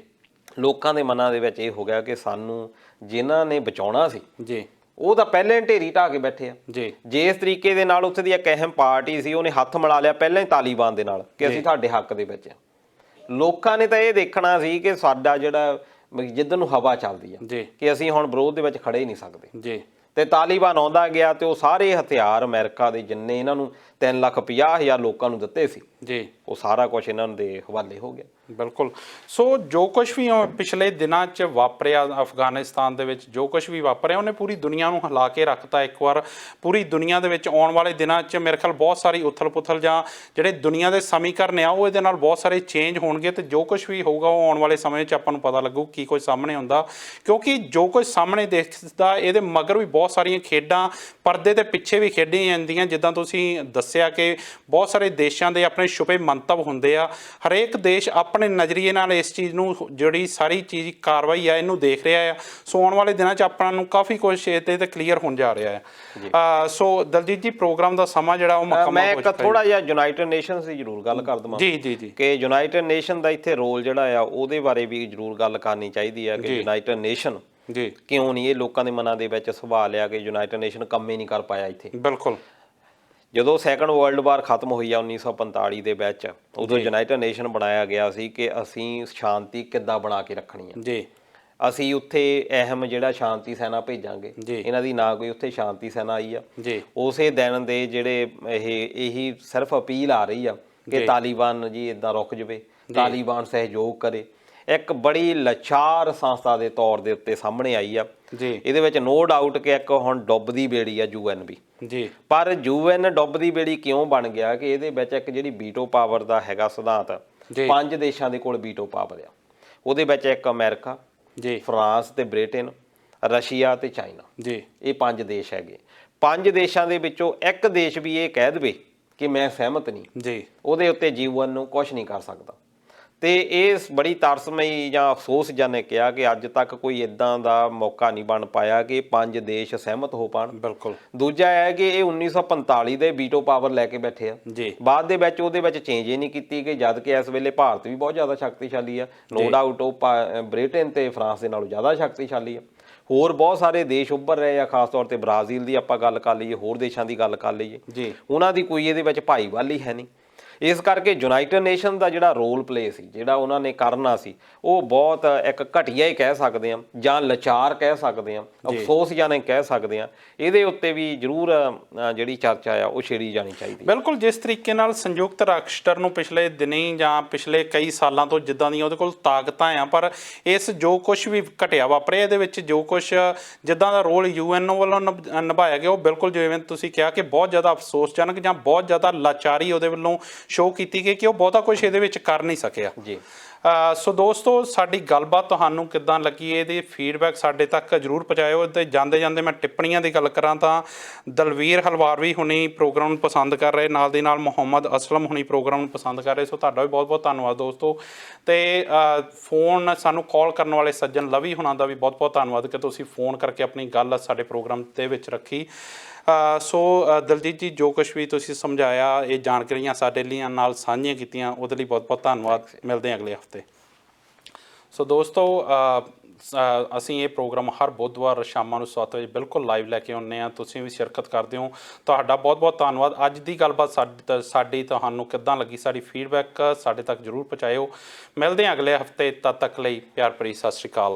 ਲੋਕਾਂ ਦੇ ਮਨਾਂ ਦੇ ਵਿੱਚ ਇਹ ਹੋ ਗਿਆ ਕਿ ਸਾਨੂੰ ਜਿਨ੍ਹਾਂ ਨੇ ਬਚਾਉਣਾ ਸੀ ਜੀ, ਉਹ ਤਾਂ ਪਹਿਲਾਂ ਹੀ ਢੇਰੀ ਢਾਹ ਕੇ ਬੈਠੇ ਆ ਜੀ, ਜੇ ਇਸ ਤਰੀਕੇ ਦੇ ਨਾਲ ਉੱਥੇ ਦੀ ਇੱਕ ਅਹਿਮ ਪਾਰਟੀ ਸੀ ਉਹਨੇ ਹੱਥ ਮਿਲਾ ਲਿਆ ਪਹਿਲਾਂ ਹੀ ਤਾਲੀਬਾਨ ਦੇ ਨਾਲ ਕਿ ਅਸੀਂ ਤੁਹਾਡੇ ਹੱਕ ਦੇ ਵਿੱਚ ਆ, ਲੋਕਾਂ ਨੇ ਤਾਂ ਇਹ ਦੇਖਣਾ ਸੀ ਕਿ ਸਾਡਾ ਜਿਹੜਾ ਜਿੱਧਰ ਨੂੰ ਹਵਾ ਚੱਲਦੀ ਆ ਜੀ, ਕਿ ਅਸੀਂ ਹੁਣ ਵਿਰੋਧ ਦੇ ਵਿੱਚ ਖੜੇ ਹੀ ਨਹੀਂ ਸਕਦੇ, ਜੀ, ਤੇ ਤਾਲੀਬਾਨ ਆਉਂਦਾ ਗਿਆ ਤੇ ਉਹ ਸਾਰੇ ਹਥਿਆਰ ਅਮਰੀਕਾ ਦੇ ਜਿੰਨੇ ਇਹਨਾਂ ਨੂੰ 3,50,000 ਲੋਕਾਂ ਨੂੰ ਦਿੱਤੇ ਸੀ ਜੀ, ਉਹ ਸਾਰਾ ਕੁਝ ਇਹਨਾਂ ਦੇ ਹਵਾਲੇ ਹੋ ਗਿਆ। ਬਿਲਕੁਲ। ਸੋ ਜੋ ਕੁਝ ਵੀ ਪਿਛਲੇ ਦਿਨਾਂ 'ਚ ਵਾਪਰਿਆ ਅਫਗਾਨਿਸਤਾਨ ਦੇ ਵਿੱਚ, ਜੋ ਕੁਝ ਵੀ ਵਾਪਰਿਆ ਉਹਨੇ ਪੂਰੀ ਦੁਨੀਆ ਨੂੰ ਹਿਲਾ ਕੇ ਰੱਖਤਾ ਇੱਕ ਵਾਰ। ਪੂਰੀ ਦੁਨੀਆ ਦੇ ਵਿੱਚ ਆਉਣ ਵਾਲੇ ਦਿਨਾਂ 'ਚ ਮੇਰੇ ਖਿਆਲ ਬਹੁਤ ਸਾਰੀ ਉਥਲ ਪੁਥਲ ਜਾਂ ਜਿਹੜੇ ਦੁਨੀਆ ਦੇ ਸਮੀਕਰਨ ਆ ਉਹ ਇਹਦੇ ਨਾਲ ਬਹੁਤ ਸਾਰੇ ਚੇਂਜ ਹੋਣਗੇ, ਤੇ ਜੋ ਕੁਝ ਵੀ ਹੋਊਗਾ ਉਹ ਆਉਣ ਵਾਲੇ ਸਮੇਂ 'ਚ ਆਪਾਂ ਨੂੰ ਪਤਾ ਲੱਗੂ ਕੀ ਕੁਝ ਸਾਹਮਣੇ ਹੁੰਦਾ, ਕਿਉਂਕਿ ਜੋ ਕੁਝ ਸਾਹਮਣੇ ਦਿਖਦਾ ਇਹਦੇ ਮਗਰ ਵੀ ਬਹੁਤ ਸਾਰੀਆਂ ਖੇਡਾਂ ਪਰਦੇ ਦੇ ਪਿੱਛੇ ਵੀ ਖੇਡੀਆਂ ਜਾਂਦੀਆਂ। ਜਿੱਦਾਂ ਤੁਸੀਂ ਦੱਸਿਆ ਕਿ ਬਹੁਤ ਸਾਰੇ ਦੇਸ਼ਾਂ ਦੇ ਆਪਣੇ ਛੁਪੇ ਮੰਤਵ ਹੁੰਦੇ ਆ, ਹਰੇਕ ਦੇਸ਼ ਆਪਣੇ ਨਜ਼ਰੀਏ ਨਾਲ ਇਸ ਚੀਜ਼ ਨੂੰ ਜਿਹੜੀ ਸਾਰੀ ਚੀਜ਼ ਕਾਰਵਾਈ ਆ ਇਹਨੂੰ ਦੇਖ ਰਿਹਾ ਆ। ਸੋ ਆਉਣ ਵਾਲੇ ਦਿਨਾਂ 'ਚ ਆਪਾਂ ਨੂੰ ਕਾਫੀ ਕੁਝ ਇਹਦੇ ਤੇ ਕਲੀਅਰ ਹੋਣ ਜਾ ਰਿਹਾ ਹੈ। ਸੋ ਦਲਜੀਤ ਜੀ, ਪ੍ਰੋਗਰਾਮ ਦਾ ਸਮਾਂ ਜਿਹੜਾ ਉਹ ਮੁਕੰਮਲ ਮੈਂ ਇੱਕ ਥੋੜਾ ਜਿਹਾ ਯੂਨਾਈਟਿਡ ਨੇਸ਼ਨਸ ਦੀ ਜ਼ਰੂਰ ਗੱਲ ਕਰ ਦਵਾਂ ਜੀ ਜੀ ਜੀ ਕਿ ਯੂਨਾਈਟਿਡ ਨੇਸ਼ਨ ਦਾ ਇੱਥੇ ਰੋਲ ਜਿਹੜਾ ਆ ਉਹਦੇ ਬਾਰੇ ਵੀ ਜ਼ਰੂਰ ਗੱਲ ਕਰਨੀ ਚਾਹੀਦੀ ਹੈ ਕਿ ਯੂਨਾਈਟਿਡ ਨੇਸ਼ਨ ਜੀ ਕਿਉਂ ਨਹੀਂ, ਇਹ ਲੋਕਾਂ ਦੇ ਮਨਾਂ ਦੇ ਵਿੱਚ ਸਵਾਲ ਆ ਕਿ ਯੂਨਾਈਟਿਡ ਨੇਸ਼ਨ ਕੰਮ ਹੀ ਨਹੀਂ ਕਰ ਪਾਇਆ ਇੱਥੇ। ਬਿਲਕੁਲ। ਜਦੋਂ ਸੈਕੰਡ ਵਰਲਡ ਵਾਰ ਖਤਮ ਹੋਈ ਆ 1945 ਦੇ ਵਿੱਚ, ਉਦੋਂ ਯੂਨਾਈਟਿਡ ਨੇਸ਼ਨ ਬਣਾਇਆ ਗਿਆ ਸੀ ਕਿ ਅਸੀਂ ਸ਼ਾਂਤੀ ਕਿੱਦਾਂ ਬਣਾ ਕੇ ਰੱਖਣੀ ਹੈ ਜੀ, ਅਸੀਂ ਉੱਥੇ ਅਹਿਮ ਜਿਹੜਾ ਸ਼ਾਂਤੀ ਸੈਨਾ ਭੇਜਾਂਗੇ। ਇਹਨਾਂ ਦੀ ਨਾ ਕੋਈ ਉੱਥੇ ਸ਼ਾਂਤੀ ਸੈਨਾ ਆਈ ਆ ਜੀ, ਉਸੇ ਦਿਨ ਦੇ ਜਿਹੜੇ ਇਹੀ ਸਿਰਫ ਅਪੀਲ ਆ ਰਹੀ ਆ ਕਿ ਤਾਲੀਬਾਨ ਜੀ ਇਦਾਂ ਰੁਕ ਜਾਵੇ, ਤਾਲੀਬਾਨ ਸਹਿਯੋਗ ਕਰੇ, ਇੱਕ ਬੜੀ ਲਾਚਾਰ ਸੰਸਥਾ ਦੇ ਤੌਰ ਦੇ ਉੱਤੇ ਸਾਹਮਣੇ ਆਈ ਆ ਜੀ। ਇਹਦੇ ਵਿੱਚ ਨੋ ਡਾਊਟ ਕਿ ਇੱਕ ਹੁਣ ਡੁੱਬਦੀ ਬੇੜੀ ਆ UN ਵੀ ਜੀ, ਪਰ UN ਡੁੱਬਦੀ ਬੇੜੀ ਕਿਉਂ ਬਣ ਗਿਆ ਕਿ ਇਹਦੇ ਵਿੱਚ ਇੱਕ ਜਿਹੜੀ ਵੀਟੋ ਪਾਵਰ ਦਾ ਹੈਗਾ ਸਿਧਾਂਤ, 5 ਦੇਸ਼ਾਂ ਦੇ ਕੋਲ ਵੀਟੋ ਪਾਵਰ ਆ, ਉਹਦੇ ਵਿੱਚ ਇੱਕ ਅਮਰੀਕਾ ਜੀ, ਫਰਾਂਸ ਤੇ ਬ੍ਰਿਟੇਨ, ਰਸ਼ੀਆ ਤੇ ਚਾਈਨਾ, ਜੀ, ਇਹ 5 ਦੇਸ਼ ਹੈਗੇ। 5 ਦੇਸ਼ਾਂ ਦੇ ਵਿੱਚੋਂ ਇੱਕ ਦੇਸ਼ ਵੀ ਇਹ ਕਹਿ ਦੇਵੇ ਕਿ ਮੈਂ ਸਹਿਮਤ ਨਹੀਂ, ਜੀ, ਉਹਦੇ ਉੱਤੇ UN ਨੂੰ ਕੁਝ ਨਹੀਂ ਕਰ ਸਕਦਾ। ਤੇ ਇਹ ਬੜੀ ਤਰਸਮਈ ਜਾਂ ਅਫਸੋਸਜਨਕ ਕਿਹਾ ਕਿ ਅੱਜ ਤੱਕ ਕੋਈ ਇਦਾਂ ਦਾ ਮੌਕਾ ਨਹੀਂ ਬਣ ਪਾਇਆ ਕਿ 5 ਦੇਸ਼ ਸਹਿਮਤ ਹੋ ਪਾਣ। ਬਿਲਕੁਲ। ਦੂਜਾ ਹੈ ਕਿ ਇਹ 1945 ਦੇ ਵੀਟੋ ਪਾਵਰ ਲੈ ਕੇ ਬੈਠੇ ਆ, ਜੀ, ਬਾਅਦ ਦੇ ਵਿੱਚ ਉਹਦੇ ਵਿੱਚ ਚੇਂਜ ਹੀ ਨਹੀਂ ਕੀਤੀ ਕਿ ਜਦ ਕਿ ਇਸ ਵੇਲੇ ਭਾਰਤ ਵੀ ਬਹੁਤ ਜ਼ਿਆਦਾ ਸ਼ਕਤੀਸ਼ਾਲੀ ਆ, ਨੋ ਡਾਊਟ ਉਹ ਬ੍ਰਿਟੇਨ ਤੇ ਫਰਾਂਸ ਦੇ ਨਾਲੋਂ ਜ਼ਿਆਦਾ ਸ਼ਕਤੀਸ਼ਾਲੀ ਆ। ਹੋਰ ਬਹੁਤ ਸਾਰੇ ਦੇਸ਼ ਉੱਭਰ ਰਹੇ ਆ, ਖਾਸ ਤੌਰ ਤੇ ਬ੍ਰਾਜ਼ੀਲ ਦੀ ਆਪਾਂ ਗੱਲ ਕਰ ਲਈਏ, ਹੋਰ ਦੇਸ਼ਾਂ ਦੀ ਗੱਲ ਕਰ ਲਈਏ ਜੀ, ਉਹਨਾਂ ਦੀ ਕੋਈ ਇਹਦੇ ਵਿੱਚ ਭਾਈਵਾਲੀ ਹੈ ਨਹੀਂ। ਇਸ ਕਰਕੇ ਯੂਨਾਈਟਿਡ ਨੇਸ਼ਨ ਦਾ ਜਿਹੜਾ ਰੋਲ ਪਲੇ ਸੀ, ਜਿਹੜਾ ਉਹਨਾਂ ਨੇ ਕਰਨਾ ਸੀ, ਉਹ ਬਹੁਤ ਇੱਕ ਘਟੀਆ ਹੀ ਕਹਿ ਸਕਦੇ ਹਾਂ ਜਾਂ ਲਾਚਾਰ ਕਹਿ ਸਕਦੇ ਹਾਂ, ਅਫਸੋਸਜਨਕ ਕਹਿ ਸਕਦੇ ਹਾਂ। ਇਹਦੇ ਉੱਤੇ ਵੀ ਜ਼ਰੂਰ ਜਿਹੜੀ ਚਰਚਾ ਆ ਉਹ ਛੇੜੀ ਜਾਣੀ ਚਾਹੀਦੀ। ਬਿਲਕੁਲ। ਜਿਸ ਤਰੀਕੇ ਨਾਲ ਸੰਯੁਕਤ ਰਾਸ਼ਟਰ ਨੂੰ ਪਿਛਲੇ ਦਿਨੀ ਜਾਂ ਪਿਛਲੇ ਕਈ ਸਾਲਾਂ ਤੋਂ ਜਿੱਦਾਂ ਦੀਆਂ ਉਹਦੇ ਕੋਲ ਤਾਕਤਾਂ ਆ, ਪਰ ਇਸ ਜੋ ਕੁਝ ਵੀ ਘਟਿਆ ਵਾਪਰਿਆ ਇਹਦੇ ਵਿੱਚ ਜੋ ਕੁਝ ਜਿੱਦਾਂ ਦਾ ਰੋਲ UN ਵੱਲੋਂ ਨਿਭਾਇਆ ਗਿਆ, ਉਹ ਬਿਲਕੁਲ ਜਿਵੇਂ ਤੁਸੀਂ ਕਿਹਾ ਕਿ ਬਹੁਤ ਜ਼ਿਆਦਾ ਅਫਸੋਸਜਨਕ ਜਾਂ ਬਹੁਤ ਜ਼ਿਆਦਾ ਲਾਚਾਰੀ ਉਹਦੇ ਵੱਲੋਂ ਸ਼ੋਅ ਕੀਤੀ ਗਈ ਕਿ ਉਹ ਬਹੁਤਾ ਕੁਝ ਇਹਦੇ ਵਿੱਚ ਕਰ ਨਹੀਂ ਸਕਿਆ ਜੀ। ਸੋ ਦੋਸਤੋ, ਸਾਡੀ ਗੱਲਬਾਤ ਤੁਹਾਨੂੰ ਕਿੱਦਾਂ ਲੱਗੀ, ਇਹਦੇ ਫੀਡਬੈਕ ਸਾਡੇ ਤੱਕ ਜ਼ਰੂਰ ਪਹੁੰਚਾਇਓ। ਤੇ ਜਾਂਦੇ ਜਾਂਦੇ ਮੈਂ ਟਿੱਪਣੀਆਂ ਦੀ ਗੱਲ ਕਰਾਂ ਤਾਂ ਦਲਵੀਰ ਹਲਵਾਰਵੀ ਹੁਣੀ ਪ੍ਰੋਗਰਾਮ ਨੂੰ ਪਸੰਦ ਕਰ ਰਹੇ, ਨਾਲ ਦੀ ਨਾਲ ਮੁਹੰਮਦ ਅਸਲਮ ਹੁਣੀ ਪ੍ਰੋਗਰਾਮ ਨੂੰ ਪਸੰਦ ਕਰ ਰਹੇ। ਸੋ ਤੁਹਾਡਾ ਵੀ ਬਹੁਤ ਬਹੁਤ ਧੰਨਵਾਦ ਦੋਸਤੋ। ਤੇ ਫੋਨ ਸਾਨੂੰ ਕਾਲ ਕਰਨ ਵਾਲੇ ਸੱਜਣ ਲਵੀ ਹੁਣਾਂ ਦਾ ਵੀ ਬਹੁਤ ਬਹੁਤ ਧੰਨਵਾਦ ਕਿ ਤੁਸੀਂ ਫੋਨ ਕਰਕੇ ਆਪਣੀ ਗੱਲ ਸਾਡੇ ਪ੍ਰੋਗਰਾਮ ਦੇ ਵਿੱਚ ਰੱਖੀ। ਸੋ ਦਲਜੀਤ ਜੀ, ਜੋ ਕੁਛ ਵੀ ਤੁਸੀਂ ਸਮਝਾਇਆ, ਇਹ ਜਾਣਕਾਰੀਆਂ ਸਾਡੇ ਲਈ ਨਾਲ ਸਾਂਝੀਆਂ ਕੀਤੀਆਂ, ਉਹਦੇ ਲਈ ਬਹੁਤ ਬਹੁਤ ਧੰਨਵਾਦ। ਮਿਲਦੇ ਹਾਂ ਅਗਲੇ ਹਫਤੇ। ਸੋ ਦੋਸਤੋ, ਅਸੀਂ ਇਹ ਪ੍ਰੋਗਰਾਮ ਹਰ ਬੁੱਧਵਾਰ ਸ਼ਾਮਾਂ ਨੂੰ 7 ਵਜੇ ਬਿਲਕੁਲ ਲਾਈਵ ਲੈ ਕੇ ਆਉਂਦੇ ਹਾਂ। ਤੁਸੀਂ ਵੀ ਸ਼ਿਰਕਤ ਕਰਦੇ ਹੋ, ਤੁਹਾਡਾ ਬਹੁਤ ਬਹੁਤ ਧੰਨਵਾਦ। ਅੱਜ ਦੀ ਗੱਲਬਾਤ ਸਾਡੀ ਤੁਹਾਨੂੰ ਕਿੱਦਾਂ ਲੱਗੀ, ਸਾਡੀ ਫੀਡਬੈਕ ਸਾਡੇ ਤੱਕ ਜ਼ਰੂਰ ਪਹੁੰਚਾਇਓ। ਮਿਲਦੇ ਹਾਂ ਅਗਲੇ ਹਫਤੇ, ਤਦ ਤੱਕ ਲਈ ਪਿਆਰ ਭਰੀ ਸਤਿ ਸ਼੍ਰੀ ਅਕਾਲ।